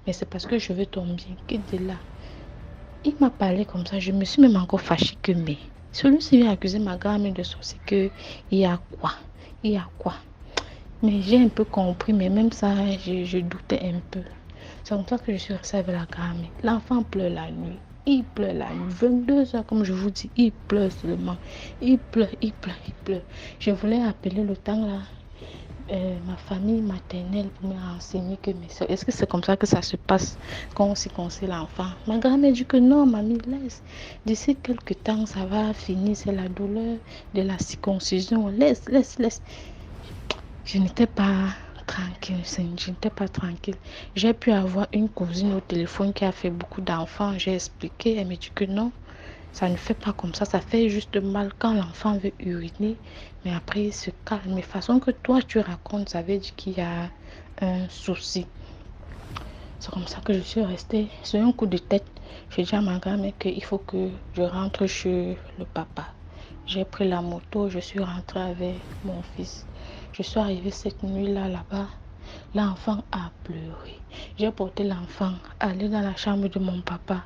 Mais c'est parce que je veux ton bien. Quitte de là. Il m'a parlé comme ça, je me suis même encore fâchée que mais. Celui-ci vient accuser ma grand-mère de sorcier que il y a quoi? Il y a quoi? Mais j'ai un peu compris, mais même ça, je doutais un peu. C'est comme ça que je suis restée avec la grand-mère. L'enfant pleure la nuit. Il pleure la nuit. 22 heures, comme je vous dis, il pleure seulement. Il pleure, il pleure, il pleure. Je voulais appeler le temps là. Ma famille maternelle pour me renseigner que est-ce que c'est comme ça que ça se passe quand on circoncise l'enfant. Ma grand-mère dit que non, mamie, laisse. D'ici quelques temps, ça va finir. C'est la douleur de la circoncision. Laisse. Je n'étais pas tranquille, je n'étais pas tranquille. J'ai pu avoir une cousine au téléphone qui a fait beaucoup d'enfants. J'ai expliqué, elle me dit que non, ça ne fait pas comme ça fait juste mal quand l'enfant veut uriner, mais après il se calme. Mais façon que toi tu racontes, ça veut dire qu'il y a un souci. C'est comme ça que je suis restée sur un coup de tête. J'ai dit à ma grand-mère qu'il faut que je rentre chez le papa. J'ai pris la moto, je suis rentrée avec mon fils. Je suis arrivée cette nuit-là, là-bas. L'enfant a pleuré. J'ai porté l'enfant, aller dans la chambre de mon papa,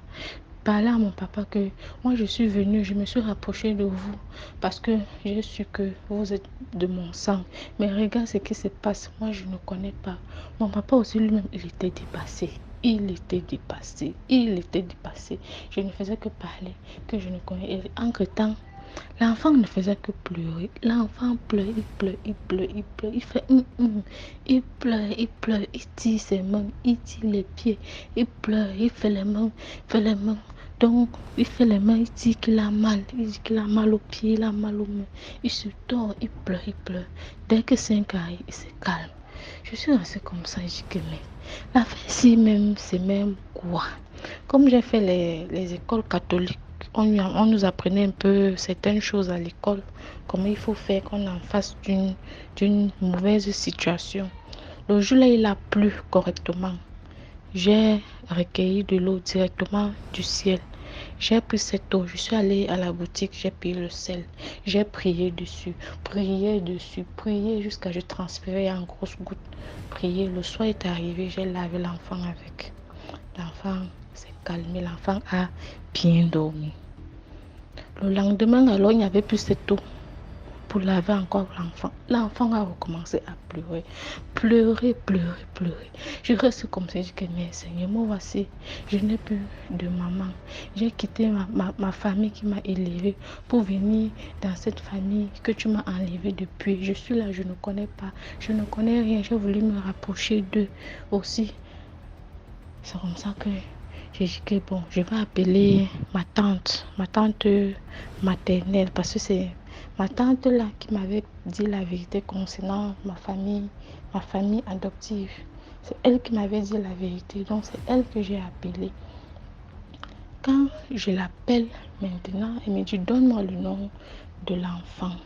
parler à mon papa que moi je suis venue, je me suis rapprochée de vous parce que j'ai su que vous êtes de mon sang. Mais regarde ce qui se passe, moi je ne connais pas. Mon papa aussi lui-même, il était dépassé. Je ne faisais que parler, que je ne connais. Et entre-temps, l'enfant ne faisait que pleurer. L'enfant pleure, il fait il pleure, il tire ses mains, il tire les pieds, il pleure, il fait les mains. Donc, il fait les mains, il dit qu'il a mal, il dit qu'il a mal aux pieds, il a mal aux mains. Il se tord, il pleure. Dès que 5 arrive, il se calme. Je suis restée comme ça, je dis que mais l'affaire ici même, c'est même quoi? Comme j'ai fait les écoles catholiques, on nous apprenait un peu certaines choses à l'école, comment il faut faire quand on est en face d'une mauvaise situation. Le jour-là, il a plu correctement. J'ai recueilli de l'eau directement du ciel. J'ai pris cette eau, je suis allée à la boutique, j'ai payé le sel. J'ai prié dessus, prié jusqu'à ce que je transpirais en grosses gouttes. Prié, le soir est arrivé, j'ai lavé l'enfant avec. L'enfant s'est calmé, l'enfant a bien dormi. Le lendemain, alors, il n'y avait plus cette eau pour laver encore l'enfant. L'enfant a recommencé à pleurer. Je reste comme ça, je dis que mais Seigneur, moi voici, je n'ai plus de maman. J'ai quitté ma famille qui m'a élevée pour venir dans cette famille que tu m'as enlevée depuis. Je suis là, je ne connais pas, je ne connais rien. J'ai voulu me rapprocher d'eux aussi. C'est comme ça que j'ai dit que bon, je vais appeler ma tante maternelle, parce que c'est ma tante là qui m'avait dit la vérité concernant ma famille adoptive. C'est elle qui m'avait dit la vérité, donc c'est elle que j'ai appelée. Quand je l'appelle maintenant, elle me dit donne-moi le nom de l'enfant.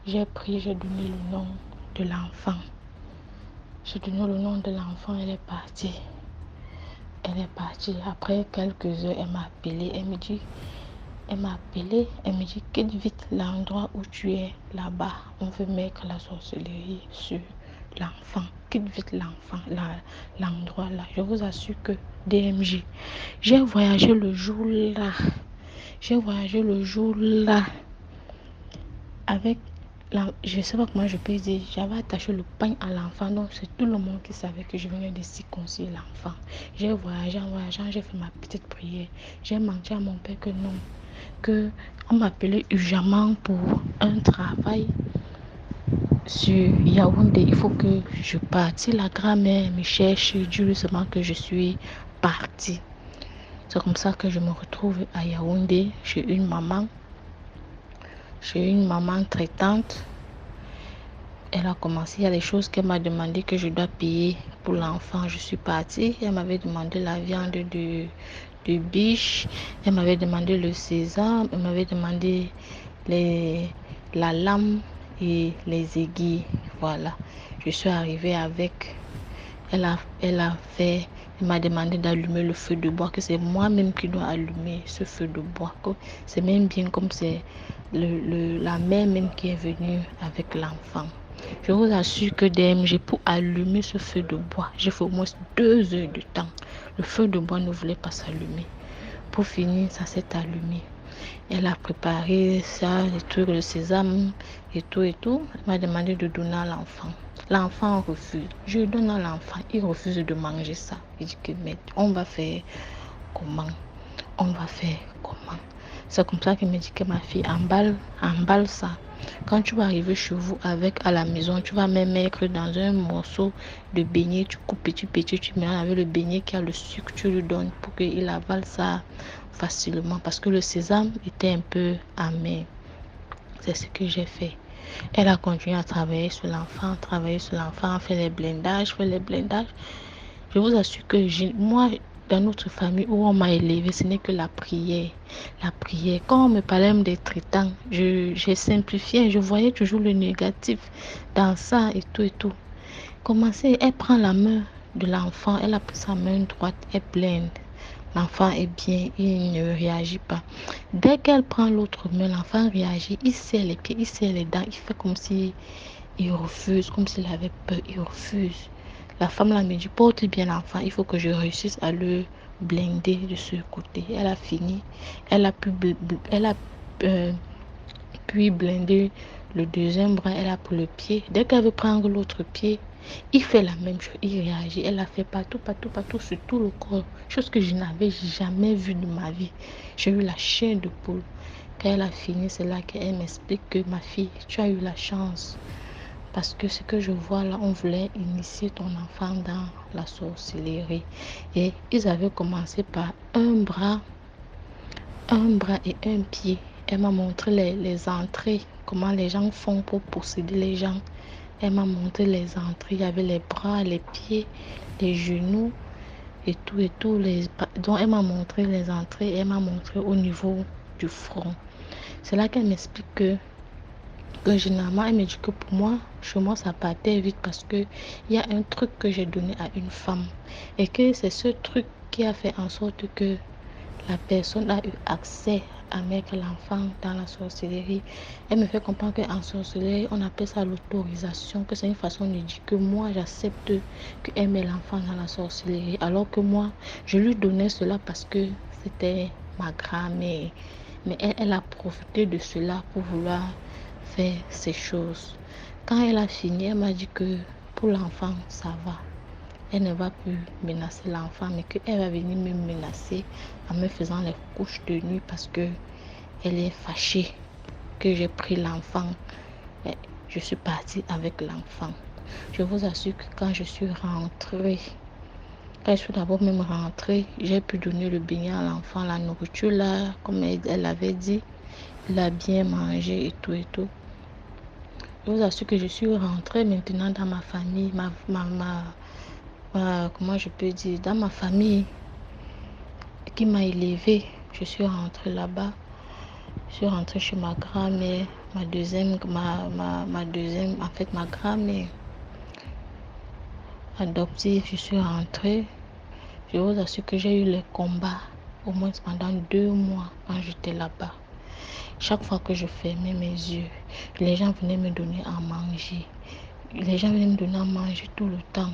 J'ai pris, j'ai donné le nom de l'enfant. J'ai donné le nom de l'enfant, elle est partie. Après quelques heures, elle m'a appelé. Elle me dit quitte vite l'endroit où tu es là-bas. On veut mettre la sorcellerie sur l'enfant. Quitte vite l'endroit là. Je vous assure que DMJ, j'ai voyagé le jour là avec je sais pas comment je peux dire, j'avais attaché le pain à l'enfant, donc c'est tout le monde qui savait que je venais de circoncire l'enfant. J'ai voyagé, j'ai fait ma petite prière. J'ai menti à mon père que non, que on m'appelait urgemment pour un travail sur Yaoundé. Il faut que je parte. Si la grand-mère me cherche, Dieu seulement que je suis partie. C'est comme ça que je me retrouve à Yaoundé chez une maman. J'ai une maman traitante. Elle a commencé, il y a des choses qu'elle m'a demandé que je dois payer pour l'enfant. Je suis partie. Elle m'avait demandé la viande de biche. Elle m'avait demandé le sésame. Elle m'avait demandé la lame et les aiguilles. Voilà. Je suis arrivée avec. Elle m'a demandé d'allumer le feu de bois, que c'est moi-même qui dois allumer ce feu de bois. C'est même bien comme c'est la mère même qui est venue avec l'enfant. Je vous assure que DMG, pour allumer ce feu de bois, j'ai fait au moins 2 heures de temps. Le feu de bois ne voulait pas s'allumer. Pour finir, ça s'est allumé. Elle a préparé ça, les trucs, le sésame et tout et tout. Elle m'a demandé de donner à l'enfant. L'enfant refuse. Je donne à l'enfant. Il refuse de manger ça. Il dit que mais on va faire comment? On va faire comment? C'est comme ça qu'il me dit que ma fille emballe ça. Quand tu vas arriver chez vous avec à la maison, tu vas même mettre dans un morceau de beignet, tu coupes petit, tu mets avec le beignet qui a le sucre, tu lui donnes pour qu'il avale ça facilement parce que le sésame était un peu amer. C'est ce que j'ai fait. Elle a continué à travailler sur l'enfant, fait les blindages. Je vous assure que moi, dans notre famille où on m'a élevé, ce n'est que la prière. La prière. Quand on me parlait des traitants, j'ai simplifié, je voyais toujours le négatif dans ça et tout. Commencer, elle prend la main de l'enfant, elle a pris sa main droite, elle blinde. L'enfant est bien, il ne réagit pas. Dès qu'elle prend l'autre main, l'enfant réagit, il serre les pieds, il serre les dents, il fait comme s'il refuse, comme s'il avait peur, il refuse. La femme là me dit, porte bien l'enfant, il faut que je réussisse à le blinder de ce côté. Elle a fini, elle a pu blinder le deuxième bras, elle a pris le pied. Dès qu'elle veut prendre l'autre pied, il fait la même chose, il réagit. Elle a fait partout sur tout le corps, chose que je n'avais jamais vue de ma vie. J'ai eu la chair de poule. Quand elle a fini, c'est là qu'elle m'explique que ma fille, tu as eu la chance. Parce que ce que je vois là, on voulait initier ton enfant dans la sorcellerie. Et ils avaient commencé par un bras et un pied. Elle m'a montré les entrées, comment les gens font pour posséder les gens. Elle m'a montré les entrées, il y avait les bras, les pieds, les genoux et tout. Donc elle m'a montré les entrées, elle m'a montré au niveau du front. C'est là qu'elle m'explique que généralement, elle me dit que pour moi, chez moi, ça partait vite parce que il y a un truc que j'ai donné à une femme et que c'est ce truc qui a fait en sorte que la personne a eu accès à mettre l'enfant dans la sorcellerie. Elle me fait comprendre qu'en sorcellerie, on appelle ça l'autorisation, que c'est une façon de dire que moi, j'accepte qu'elle met l'enfant dans la sorcellerie, alors que moi, je lui donnais cela parce que c'était ma grand-mère. Mais elle a profité de cela pour vouloir faire ces choses. Quand elle a fini, elle m'a dit que pour l'enfant, ça va. Elle ne va plus menacer l'enfant, mais qu'elle va venir me menacer en me faisant les couches de nuit parce que elle est fâchée que j'ai pris l'enfant. Je suis partie avec l'enfant. Je vous assure que quand je suis rentrée, d'abord même rentrée, j'ai pu donner le beignet à l'enfant, la nourriture là, comme elle avait dit, il a bien mangé et tout. Je vous assure que je suis rentrée maintenant dans ma famille, comment je peux dire, dans ma famille qui m'a élevée. Je suis rentrée là-bas. Je suis rentrée chez ma grand-mère, ma grand-mère adoptive. Je suis rentrée. Je vous assure que j'ai eu les combats au moins pendant 2 mois quand j'étais là-bas. Chaque fois que je fermais mes yeux, les gens venaient me donner à manger. Les gens venaient me donner à manger tout le temps.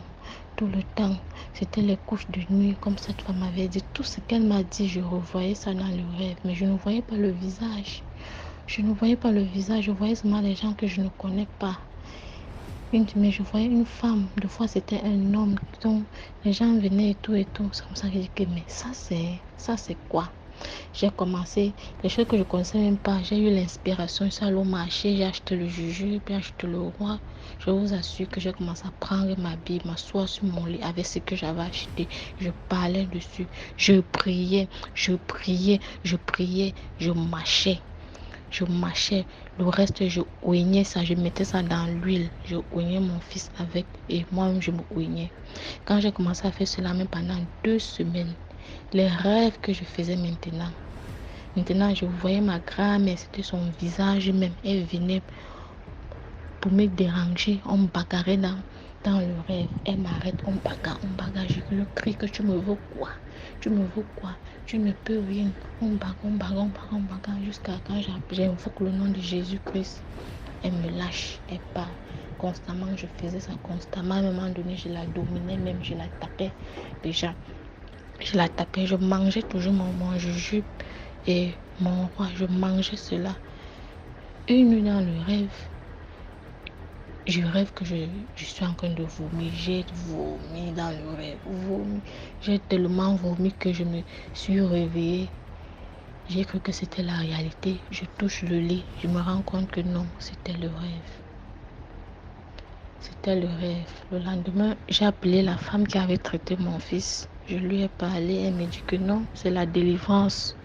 C'était les couches de nuit, comme cette femme m'avait dit. Tout ce qu'elle m'a dit, je revoyais ça dans le rêve, mais je ne voyais pas le visage. Je voyais seulement les gens que je ne connais pas. Mais je voyais une femme, des fois c'était un homme, donc les gens venaient et tout. C'est comme ça que j'ai dit, mais ça c'est quoi? J'ai commencé, les choses que je ne connaissais même pas, j'ai eu l'inspiration, je suis allée au marché, j'ai acheté le jujube, j'ai acheté le roi. Je vous assure que j'ai commencé à prendre ma Bible, m'asseoir sur mon lit avec ce que j'avais acheté. Je parlais dessus, je priais, je marchais. Le reste, je oignais ça, je mettais ça dans l'huile. Je oignais mon fils avec et moi-même, je me oignais. Quand j'ai commencé à faire cela, même pendant 2 semaines, les rêves que je faisais maintenant, je voyais ma grand-mère, c'était son visage même. Elle venait pour me déranger, on me bagarrait dans le rêve. Elle m'arrête, on bagarre. Je lui crie que tu me veux quoi? Tu ne peux rien. On bagarre jusqu'à quand j'invoque le nom de Jésus-Christ. Elle me lâche, elle part. Constamment, je faisais ça constamment. À un moment donné, je la dominais même, je la tapais déjà. Je la tapais, je mangeais toujours mon jujube et mon roi, je mangeais cela. Une nuit dans le rêve, je rêve que je suis en train de vomir. J'ai vomi dans le rêve. J'ai tellement vomi que je me suis réveillée. J'ai cru que c'était la réalité. Je touche le lit. Je me rends compte que non, c'était le rêve. C'était le rêve. Le lendemain, j'ai appelé la femme qui avait traité mon fils. Je lui ai parlé. Elle m'a dit que non, c'est la délivrance.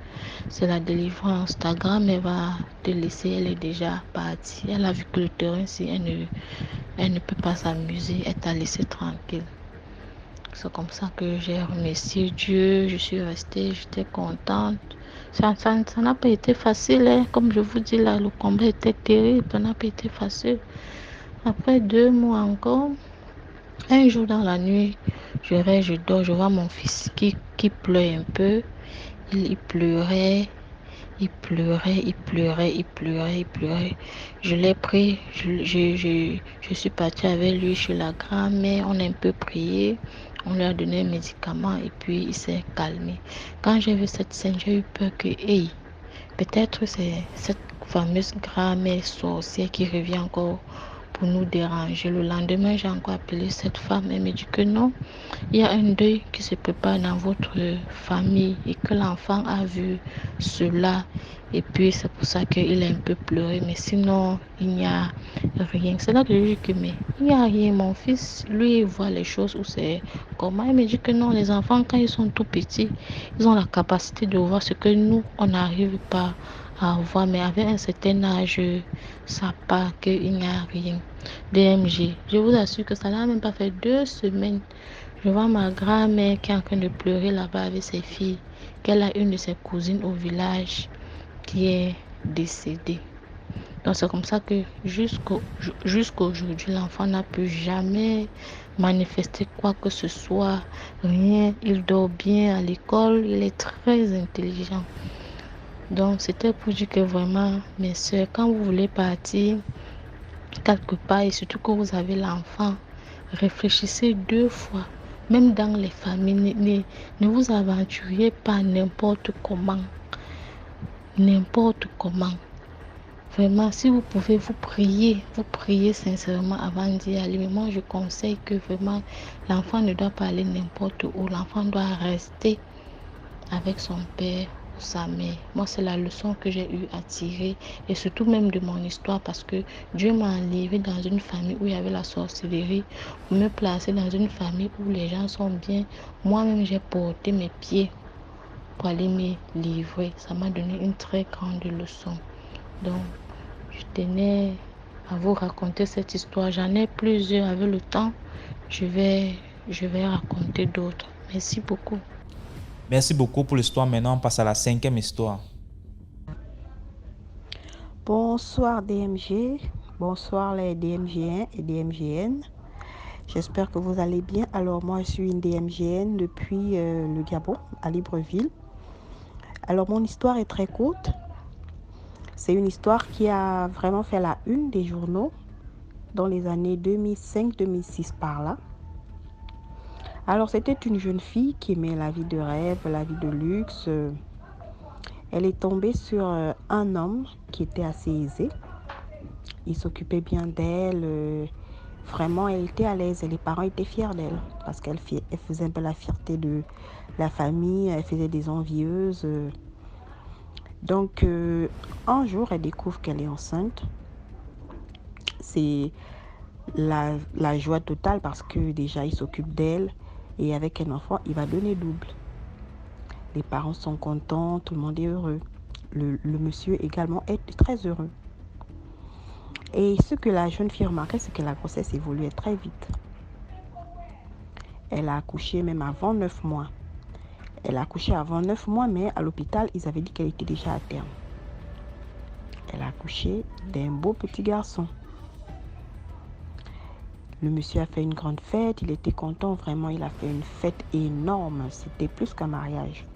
C'est la délivrance. Ta grand-mère va te laisser. Elle est déjà partie. Elle a vu que le terrain, si elle ne peut pas s'amuser. Elle t'a laissé tranquille. C'est comme ça que j'ai remercié Dieu. Je suis restée. J'étais contente. Ça n'a pas été facile. Hein. Comme je vous dis là, le combat était terrible. Ça n'a pas été facile. Après 2 mois encore, un jour dans la nuit, je dors, je vois mon fils qui pleure un peu. Il pleurait. Je l'ai pris, je suis partie avec lui chez la grand-mère, on a un peu prié, on lui a donné un médicament et puis il s'est calmé. Quand j'ai vu cette scène, j'ai eu peur que, peut-être c'est cette fameuse grand-mère sorcière qui revient encore pour nous déranger. Le lendemain, j'ai encore appelé cette femme, elle me dit que non, il y a un deuil qui se prépare dans votre famille et que l'enfant a vu cela. Et puis c'est pour ça qu'il a un peu pleuré. Mais sinon, il n'y a rien. C'est là que je dis que mais il n'y a rien. Mon fils, lui, il voit les choses où c'est comment. Il me dit que non, les enfants, quand ils sont tout petits, ils ont la capacité de voir ce que nous, on n'arrive pas à voir. Mais avec un certain âge, ça part qu'il n'y a rien. DMG. Je vous assure que ça n'a même pas fait 2 semaines. Je vois ma grand-mère qui est en train de pleurer là-bas avec ses filles, qu'elle a une de ses cousines au village qui est décédée. Donc c'est comme ça que jusqu'aujourd'hui, l'enfant n'a pu jamais manifester quoi que ce soit, rien. Il dort bien à l'école, il est très intelligent. Donc c'était pour dire que vraiment, mes soeurs, quand vous voulez partir quelque part et surtout que vous avez l'enfant, réfléchissez 2 fois. Même dans les familles, ne vous aventuriez pas n'importe comment. N'importe comment. Vraiment, si vous pouvez, vous priez sincèrement avant d'y aller. Mais moi, je conseille que vraiment, l'enfant ne doit pas aller n'importe où. L'enfant doit rester avec son père ou sa mère. Moi, c'est la leçon que j'ai eu à tirer. Et surtout même de mon histoire parce que Dieu m'a enlevé dans une famille où il y avait la sorcellerie. Pour me placer dans une famille où les gens sont bien. Moi-même, j'ai porté mes pieds pour aller me livrer. Ça m'a donné une très grande leçon. Donc, je tenais à vous raconter cette histoire. J'en ai plusieurs avec le temps. Je vais raconter d'autres. Merci beaucoup. Merci beaucoup pour l'histoire. Maintenant, on passe à la 5e histoire. Bonsoir DMG, bonsoir les DMGN et DMGN. J'espère que vous allez bien. Alors moi, je suis une DMGN depuis le Gabon, à Libreville. Alors mon histoire est très courte. C'est une histoire qui a vraiment fait la une des journaux dans les années 2005-2006 par là. Alors c'était une jeune fille qui aimait la vie de rêve, la vie de luxe. Elle est tombée sur un homme qui était assez aisé. Il s'occupait bien d'elle. Vraiment, elle était à l'aise et les parents étaient fiers d'elle parce qu'elle faisait un peu la fierté de la famille. Elle faisait des envieuses. Donc, un jour, elle découvre qu'elle est enceinte. C'est la joie totale parce que déjà, il s'occupe d'elle et avec un enfant, il va donner double. Les parents sont contents, tout le monde est heureux. Le monsieur également est très heureux. Et ce que la jeune fille remarquait, c'est que la grossesse évoluait très vite. Elle a accouché même avant 9 mois. Elle a accouché avant 9 mois, mais à l'hôpital, ils avaient dit qu'elle était déjà à terme. Elle a accouché d'un beau petit garçon. Le monsieur a fait une grande fête, il était content, vraiment, il a fait une fête énorme. C'était plus qu'un mariage.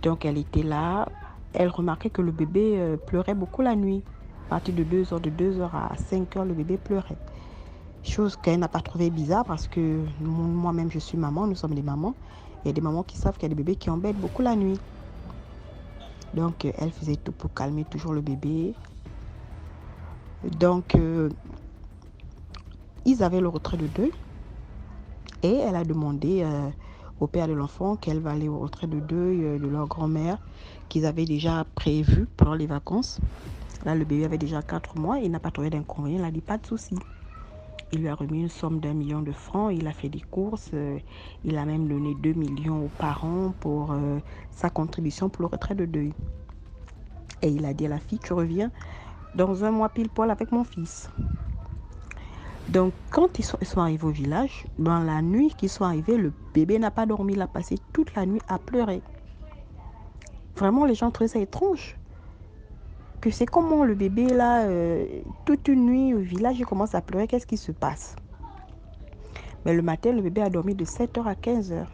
Donc elle était là, elle remarquait que le bébé pleurait beaucoup la nuit. À partir de 2h à 5h, le bébé pleurait. Chose qu'elle n'a pas trouvé bizarre parce que moi-même je suis maman, nous sommes des mamans. Il y a des mamans qui savent qu'il y a des bébés qui embêtent beaucoup la nuit. Donc elle faisait tout pour calmer toujours le bébé. Donc ils avaient le retrait de deuil et elle a demandé au père de l'enfant qu'elle va aller au retrait de deuil de leur grand-mère qu'ils avaient déjà prévu pendant les vacances. Là, le bébé avait déjà 4 mois, il n'a pas trouvé d'inconvénient, il a dit pas de souci. Il lui a remis une somme d'1 million de francs, il a fait des courses, il a même donné 2 millions aux parents pour sa contribution pour le retrait de deuil. Et il a dit à la fille, tu reviens dans 1 mois pile poil avec mon fils. Donc, quand ils sont arrivés au village, dans la nuit qu'ils sont arrivés, le bébé n'a pas dormi, il a passé toute la nuit à pleurer. Vraiment, les gens trouvaient ça étrange. Que c'est comment le bébé, là, toute une nuit au village, il commence à pleurer, qu'est-ce qui se passe? Mais le matin, le bébé a dormi de 7h à 15h,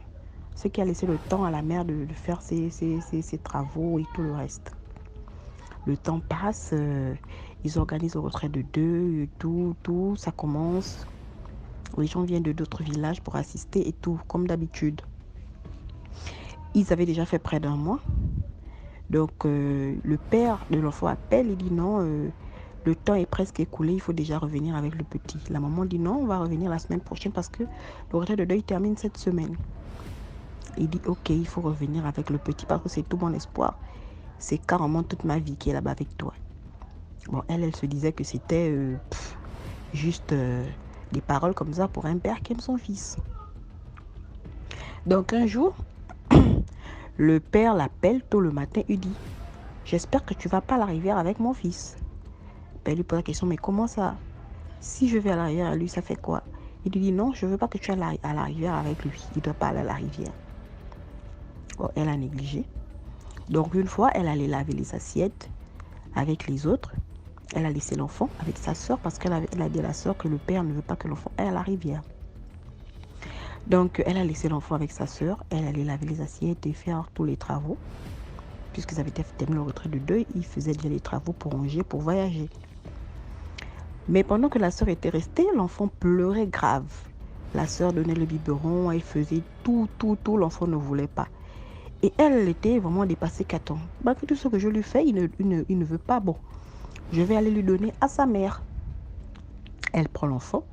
ce qui a laissé le temps à la mère de faire ses travaux et tout le reste. Le temps passe, ils organisent le retrait de deuil, tout, ça commence. Les gens viennent de d'autres villages pour assister et tout, comme d'habitude. Ils avaient déjà fait près d'1 mois. Donc, le père de l'enfant appelle et dit non, le temps est presque écoulé, il faut déjà revenir avec le petit. La maman dit non, on va revenir la semaine prochaine parce que le retrait de deuil termine cette semaine. Il dit ok, il faut revenir avec le petit parce que c'est tout mon espoir. C'est carrément toute ma vie qui est là-bas avec toi. Bon, elle se disait que c'était juste des paroles comme ça pour un père qui aime son fils. Donc, un jour, le père l'appelle tôt le matin, il dit « J'espère que tu vas pas à la rivière avec mon fils. » Elle lui pose la question « Mais comment ça? Si je vais à la rivière à lui, ça fait quoi ?» Il lui dit « Non, je veux pas que tu ailles à la rivière avec lui. Il doit pas aller à la rivière. » Bon, elle a négligé. Donc, une fois, elle allait laver les assiettes avec les autres. Elle a laissé l'enfant avec sa soeur parce qu'elle a dit à la soeur que le père ne veut pas que l'enfant aille à la rivière. Donc, elle a laissé l'enfant avec sa sœur. Elle allait laver les assiettes et faire tous les travaux. Puisqu'ils avaient terminé le retrait de deuil, ils faisaient déjà les travaux pour ranger, pour voyager. Mais pendant que la sœur était restée, l'enfant pleurait grave. La sœur donnait le biberon, elle faisait tout. L'enfant ne voulait pas. Et elle était vraiment dépassée qu'attend. Malgré tout ce que je lui fais, il ne veut pas. Bon, je vais aller lui donner à sa mère. Elle prend l'enfant.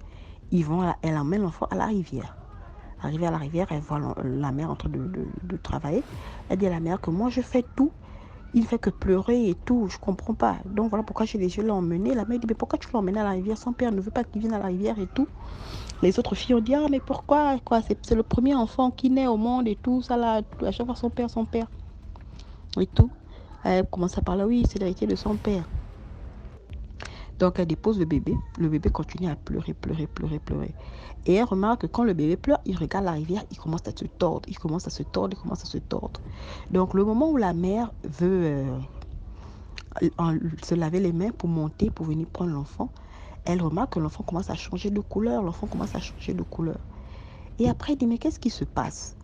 Elle emmène l'enfant à la rivière. Arrivée à la rivière, elle voit la mère en train de travailler. Elle dit à la mère que moi je fais tout. Il ne fait que pleurer et tout. Je ne comprends pas. Donc voilà pourquoi je l'ai emmené. La mère dit mais pourquoi tu l'as emmené à la rivière? Son père ne veut pas qu'il vienne à la rivière et tout. Les autres filles ont dit ah mais pourquoi quoi? C'est le premier enfant qui naît au monde et tout. Ça là, à chaque fois son père et tout. Elle commence à parler oui c'est l'héritier de son père. Donc, elle dépose le bébé. Le bébé continue à pleurer. Et elle remarque que quand le bébé pleure, il regarde la rivière, il commence à se tordre. Donc, le moment où la mère veut se laver les mains pour monter, pour venir prendre l'enfant, elle remarque que l'enfant commence à changer de couleur. Et après, elle dit, mais qu'est-ce qui se passe?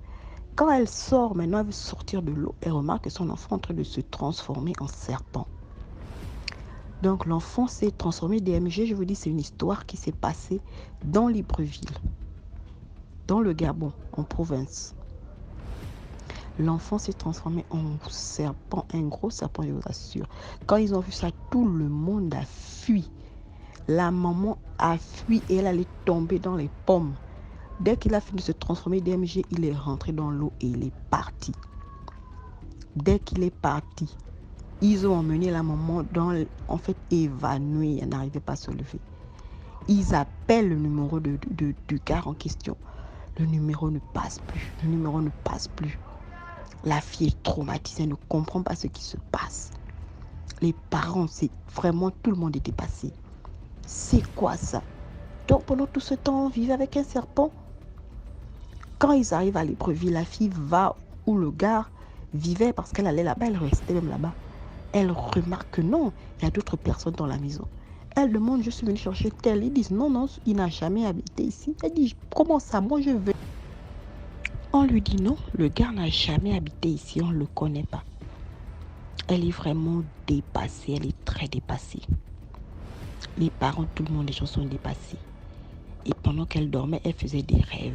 Quand elle sort, maintenant, elle veut sortir de l'eau, elle remarque que son enfant est en train de se transformer en serpent. Donc, l'enfant s'est transformé DMG. Je vous dis, c'est une histoire qui s'est passée dans Libreville, dans le Gabon, en province. L'enfant s'est transformé en serpent, un gros serpent, je vous assure. Quand ils ont vu ça, tout le monde a fui. La maman a fui et elle allait tomber dans les pommes. Dès qu'il a fini de se transformer DMG, il est rentré dans l'eau et il est parti. Dès qu'il est parti, ils ont emmené la maman évanouie, elle n'arrivait pas à se lever. Ils appellent le numéro du gars en question. Le numéro ne passe plus. La fille est traumatisée, elle ne comprend pas ce qui se passe. Les parents, c'est vraiment tout le monde est dépassé. C'est quoi ça? Donc pendant tout ce temps, on vivait avec un serpent. Quand ils arrivent à Libreville, la fille va où le gars vivait parce qu'elle allait là-bas, elle restait même là-bas. Elle remarque que non, il y a d'autres personnes dans la maison. Elle demande, je suis venue chercher tel. Ils disent, non, il n'a jamais habité ici. Elle dit, comment ça, moi je veux. On lui dit non, le gars n'a jamais habité ici, on ne le connaît pas. Elle est vraiment dépassée, elle est très dépassée. Les parents, tout le monde, les gens sont dépassés. Et pendant qu'elle dormait, elle faisait des rêves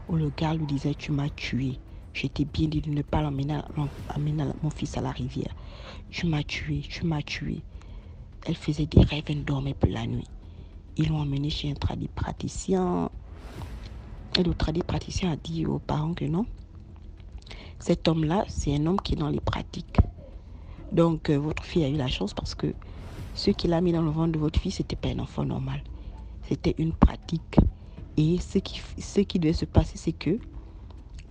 où le gars lui disait, tu m'as tué. Je t'ai bien dit de ne pas amener mon fils à la rivière. Tu m'as tué, tu m'as tué. Elle faisait des rêves, elle ne dormait plus la nuit. Ils l'ont emmenée chez un tradipraticien. Et le tradipraticien a dit aux parents que non. Cet homme-là, c'est un homme qui est dans les pratiques. Donc, votre fille a eu la chance parce que ce qu'il a mis dans le ventre de votre fille, ce n'était pas un enfant normal. C'était une pratique. Et ce qui devait se passer, c'est que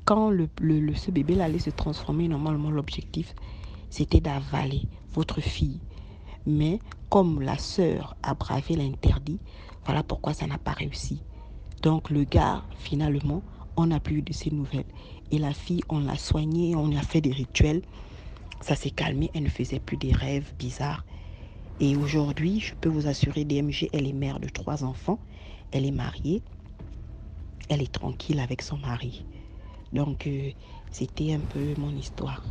quand ce bébé-là allait se transformer, normalement, l'objectif, c'était d'avaler votre fille. Mais comme la sœur a bravé l'interdit, voilà pourquoi ça n'a pas réussi. Donc le gars, finalement, on n'a plus eu de ses nouvelles. Et la fille, on l'a soignée, on a fait des rituels. Ça s'est calmé, elle ne faisait plus des rêves bizarres. Et aujourd'hui, je peux vous assurer, DMG, elle est mère de 3 enfants. Elle est mariée. Elle est tranquille avec son mari. Donc, c'était un peu mon histoire.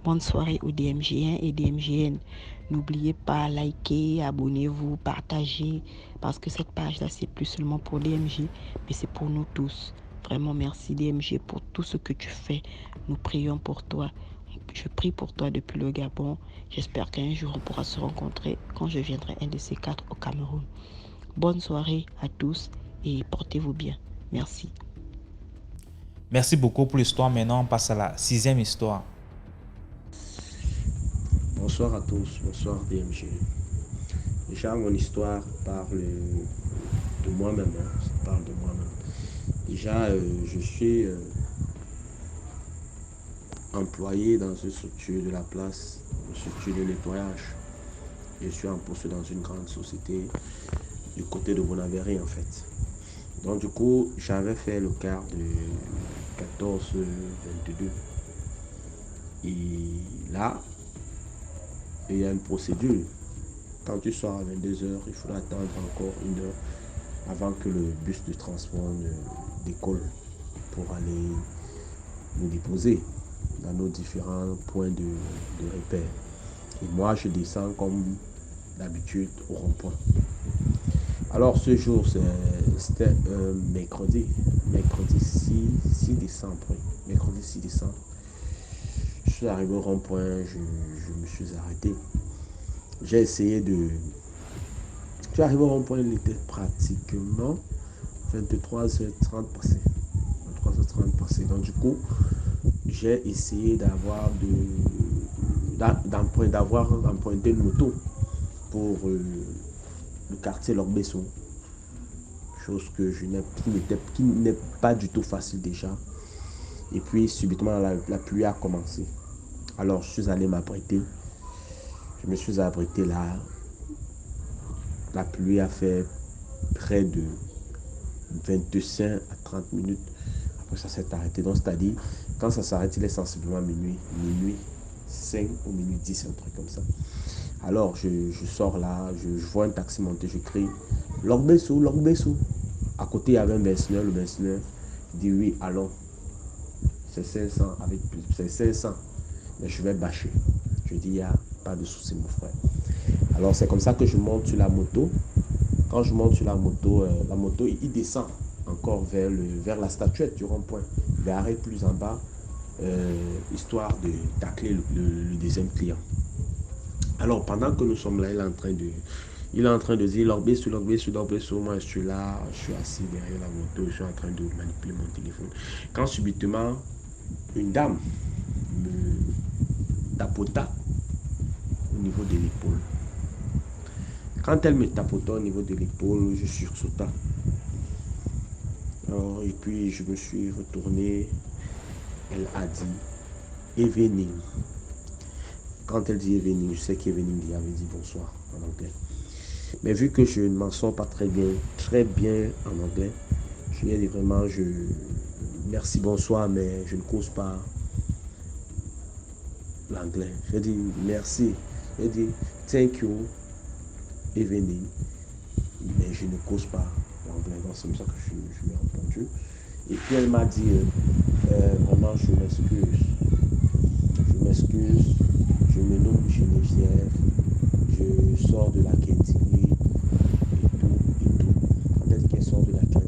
Bonne soirée aux DMG1 et DMGN. N'oubliez pas, liker, abonnez-vous, partagez. Parce que cette page-là, c'est plus seulement pour DMG, mais c'est pour nous tous. Vraiment, merci DMG pour tout ce que tu fais. Nous prions pour toi. Je prie pour toi depuis le Gabon. J'espère qu'un jour, on pourra se rencontrer quand je viendrai un de ces 4 au Cameroun. Bonne soirée à tous et portez-vous bien. Merci. Merci beaucoup pour l'histoire. Maintenant, on passe à la 6e histoire. Bonsoir à tous, bonsoir DMG. Déjà, mon histoire parle de moi-même. Ça parle de moi-même. Déjà, je suis employé dans une structure de la place, une structure de nettoyage. Je suis en poste dans une grande société du côté de Bonavéry en fait. Donc du coup, j'avais fait le quart de 14-22. Et là, il y a une procédure. Quand tu sors à 22h, il faut attendre encore 1 heure avant que le bus de transport décolle pour aller nous déposer dans nos différents points de repère. Et moi, je descends comme d'habitude au rond-point. Alors ce jour, c'était mercredi 6 décembre. Mercredi 6 décembre. Je suis arrivé au rond-point, je me suis arrêté. J'ai essayé de... Je suis arrivé au rond-point, il était pratiquement 23h30 passé. 23h30 passé. Donc du coup, j'ai essayé d'avoir emprunté une moto pour le quartier Lorbesso. Chose qui n'est pas du tout facile déjà. Et puis subitement la pluie a commencé. Alors je suis allé m'abriter. Je me suis abrité là. La pluie a fait près de 25 à 30 minutes. Après ça s'est arrêté. Donc c'est-à-dire, quand ça s'arrête, il est sensiblement minuit 5 ou minuit 10, un truc comme ça. Alors je sors là, je vois un taxi monter, je crie Lorbesso, Lorbesso. À côté il y avait un benzineur, le benzineur dit oui, allons. C'est 500 avec plus, c'est 500. Mais je vais bâcher. Je dis, il n'y a pas de souci, mon frère. Alors, c'est comme ça que je monte sur la moto. Quand je monte sur la moto, il descend encore vers la statuette du rond-point. Il arrête plus en bas, histoire de tacler le deuxième client. Alors, pendant que nous sommes là, il est en train de dire, Lorbesso, Lorbesso, Lorbesso. Moi, je suis là, je suis assis derrière la moto, je suis en train de manipuler mon téléphone. Quand subitement, une dame me tapota au niveau de l'épaule. Quand elle me tapota au niveau de l'épaule, je sursauta. Alors, et puis je me suis retourné. Elle a dit evening. Quand elle dit evening, je sais qu'evening avait dit bonsoir en anglais. Mais vu que je ne m'en sors pas très bien en anglais, je lui ai dit vraiment merci, bonsoir, mais je ne cause pas l'anglais. J'ai dit merci. J'ai dit thank you, evening, mais je ne cause pas l'anglais. Donc c'est comme ça que je lui ai répondu. Et puis elle m'a dit vraiment je m'excuse. Je me nomme Geneviève. Je sors de la Kentigny et tout. Quand elle dit qu'elle sort de la Kentigny,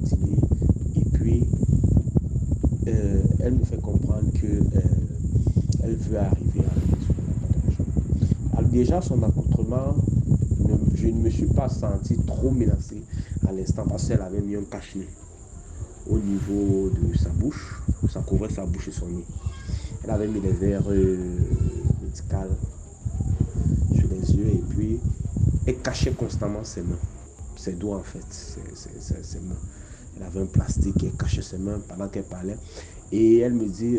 elle veut arriver à la maison, elle n'a pas d'argent. Alors déjà, son accoutrement, je ne me suis pas senti trop menacé à l'instant parce qu'elle avait mis un cache-nez au niveau de sa bouche. Ça couvrait sa bouche et son nez. Elle avait mis des verres médicaux sur les yeux et puis elle cachait constamment ses mains. Ses doigts en fait, ses mains. Elle avait un plastique qui cachait ses mains pendant qu'elle parlait. Et elle me dit,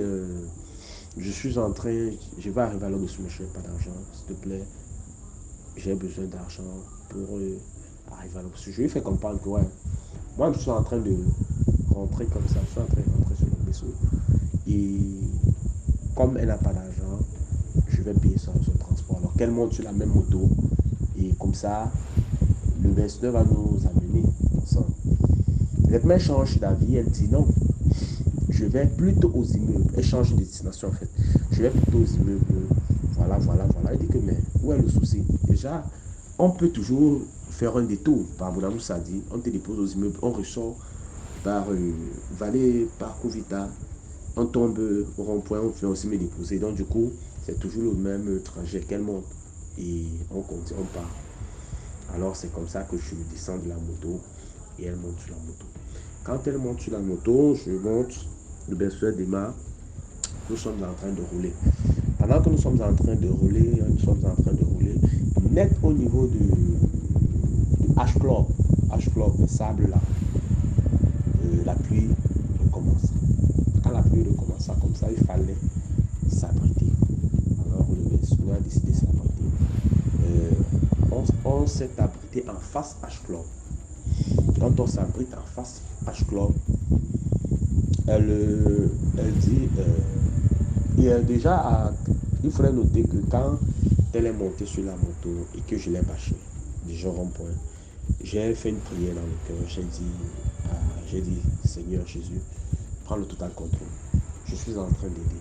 je suis en train, je vais arriver à l'heure de ce monsieur, pas d'argent, s'il te plaît. J'ai besoin d'argent pour arriver à l'heure. Je lui ai fait comprendre que ouais, moi je suis en train de rentrer comme ça, je suis en train de rentrer sur le vaisseau. Et comme elle n'a pas d'argent, je vais payer son transport. Alors qu'elle monte sur la même moto et comme ça, le vaisseau va nous amener ensemble. Maintenant, elle change d'avis, elle dit non, je vais plutôt aux immeubles. Elle change de destination en fait. Je vais plutôt aux immeubles. Voilà. Elle dit que mais où est le souci? Déjà, on peut toujours faire un détour par Bounamou Sadi. On te dépose aux immeubles, on ressort par Vallée, par Kovita. On tombe au rond-point, on fait aussi me déposer. Donc du coup, c'est toujours le même trajet qu'elle monte. Et on continue, on part. Alors c'est comme ça que je descends de la moto et elle monte sur la moto. Quand elle monte sur la moto, je monte, le berceur démarre, nous sommes en train de rouler. Pendant que nous sommes en train de rouler, net au niveau du H-Club, le sable là, la pluie recommence. Quand la pluie recommença comme ça, il fallait s'abriter. Alors le berceur a décidé de s'abriter. On s'est abrité en face H-Club. Quand on s'abrite en face H-Club, elle dit, il faudrait noter que quand elle est montée sur la moto et que je l'ai bâché, déjà rond-point, j'ai fait une prière dans le cœur, j'ai dit, Seigneur Jésus, prends le total contrôle. Je suis en train d'aider.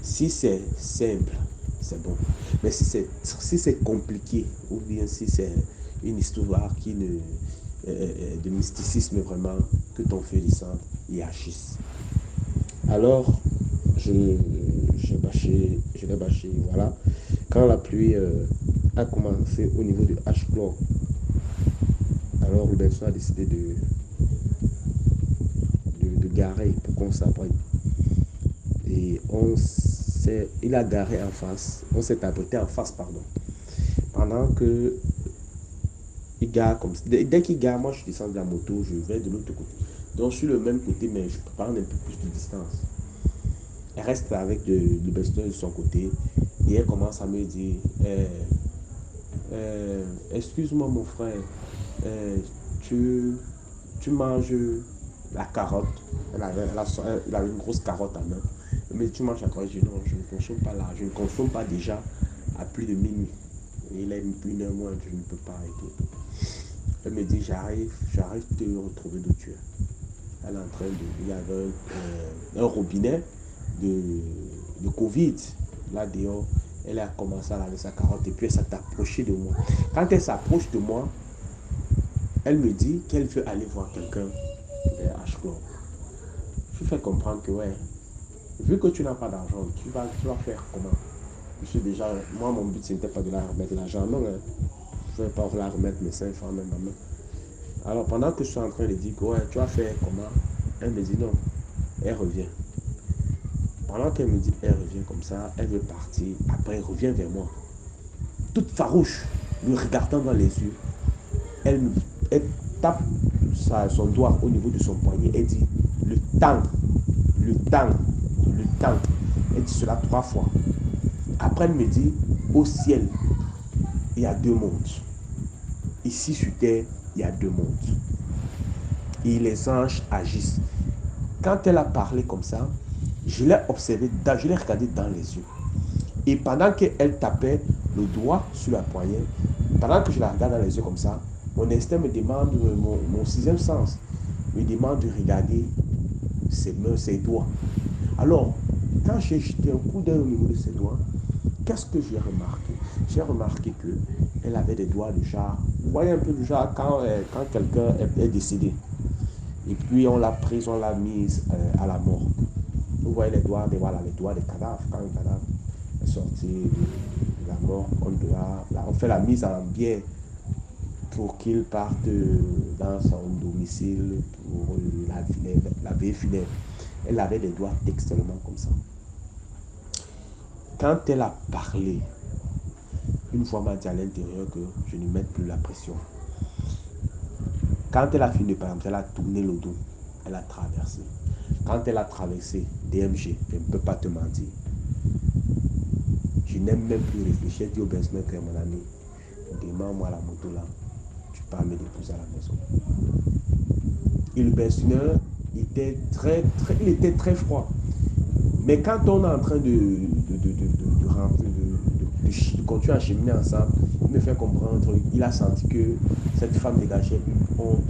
Si c'est simple, c'est bon. Mais si c'est compliqué, ou bien si c'est une histoire qui ne de mysticisme vraiment, que ton feu descende et agisse. Alors, je l'ai bâché, voilà. Quand la pluie a commencé au niveau du H-Club, alors le berceau a décidé de garer pour qu'on s'abrite. Et il a garé en face, on s'est abrité en face, pardon. Pendant que il gare comme ça. Dès qu'il gare, moi je descends de la moto, je vais de l'autre côté. Donc sur le même côté, mais je peux prendre un peu plus de distance. Elle reste avec le besteur de son côté et elle commence à me dire excuse-moi mon frère, tu manges la carotte. Elle avait une grosse carotte à main. Mais tu manges la carotte? Je dis non, je ne consomme pas là, je ne consomme pas déjà à plus de minuit. Et il est une heure moins, je ne peux pas arrêter. Elle me dit j'arrive de retrouver d'où tu es. Elle est en train de. Il y avait un robinet de Covid là dehors. Elle a commencé à laver sa carotte et puis elle s'est approchée de moi. Quand elle s'approche de moi, elle me dit qu'elle veut aller voir quelqu'un vers H-Club. Je fais comprendre que ouais, vu que tu n'as pas d'argent, tu vas faire comment? Je suis déjà, moi mon but ce n'était pas de la remettre l'argent, non, hein. Je ne vais pas la remettre mes 5 francs même à main. Alors pendant que je suis en train de dire que ouais, tu vas faire comment? Elle me dit non, elle revient. Pendant qu'elle me dit elle revient comme ça, elle veut partir, après elle revient vers moi. Toute farouche, me regardant dans les yeux, elle tape son doigt au niveau de son poignet, elle dit le temps. Elle dit cela 3 fois. Après elle me dit au ciel, il y a 2 mondes. Ici sur terre, il y a 2 mondes. Et les anges agissent. Quand elle a parlé comme ça, je l'ai observé, je l'ai regardé dans les yeux. Et pendant qu'elle tapait le doigt sur la poignée, pendant que je la regarde dans les yeux comme ça, mon instinct me demande, mon 6e sens me demande de regarder ses mains, ses doigts. Alors, quand j'ai jeté un coup d'œil au niveau de ses doigts, qu'est-ce que j'ai remarqué? J'ai remarqué qu'elle avait des doigts de genre, vous voyez un peu du genre quand quelqu'un est décédé. Et puis on l'a prise, on l'a mise à la morgue. Vous voyez les doigts des cadavres. Quand un cadavre est sorti de la mort, on fait la mise en biais pour qu'il parte dans son domicile pour la veille funèbre. Elle avait les doigts textuellement comme ça. Quand elle a parlé, une voix m'a dit à l'intérieur que je ne mette plus la pression. Quand elle a fini, par exemple, elle a tourné le dos, elle a traversé. Quand elle a traversé DMG, je ne peux pas te mentir. Je n'aime même plus réfléchir. Je dis au Benjamin, frère, mon ami, demande-moi la moto là, tu pars me déposer à la maison. Et le Benjamin était très froid. Mais quand on est en train de continuer à cheminer ensemble, il me fait comprendre, il a senti que cette femme dégageait une honte,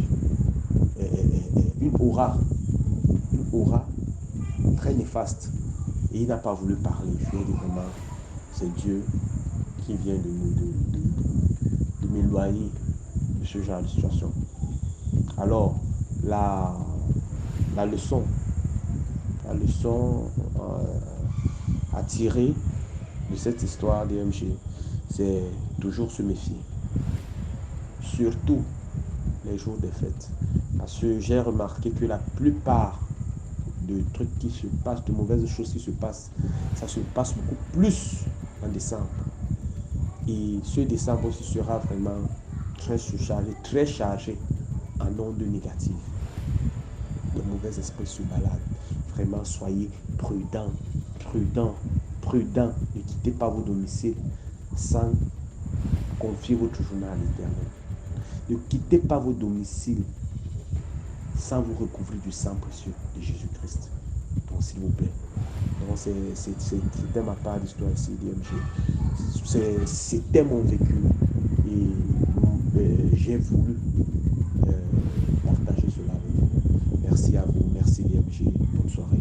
une aura très néfaste. Et il n'a pas voulu parler. Il fait vraiment, c'est Dieu qui vient de m'éloigner de ce genre de situation. Alors, la leçon à tirer de cette histoire DMG, c'est toujours se méfier. Surtout les jours des fêtes. Parce que j'ai remarqué que la plupart de trucs qui se passent, de mauvaises choses qui se passent, ça se passe beaucoup plus en décembre. Et ce décembre aussi sera vraiment très chargé en ondes négatives. De mauvais esprits se baladent. Vraiment, soyez prudents. Ne quittez pas vos domiciles sans confier votre journée à l'Éternel. Ne quittez pas vos domiciles sans vous recouvrir du sang précieux de Jésus-Christ. Donc, s'il vous plaît. Donc, c'était ma part d'histoire ici, DMG. C'était mon vécu. Et j'ai voulu partager cela avec vous. Merci à vous. Merci, DMG. Bonne soirée.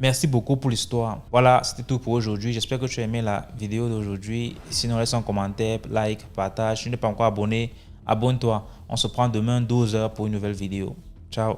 Merci beaucoup pour l'histoire. Voilà, c'était tout pour aujourd'hui. J'espère que tu as aimé la vidéo d'aujourd'hui. Sinon, laisse un commentaire, like, partage. Si tu n'es pas encore abonné, abonne-toi. On se prend demain 12h pour une nouvelle vidéo. Ciao.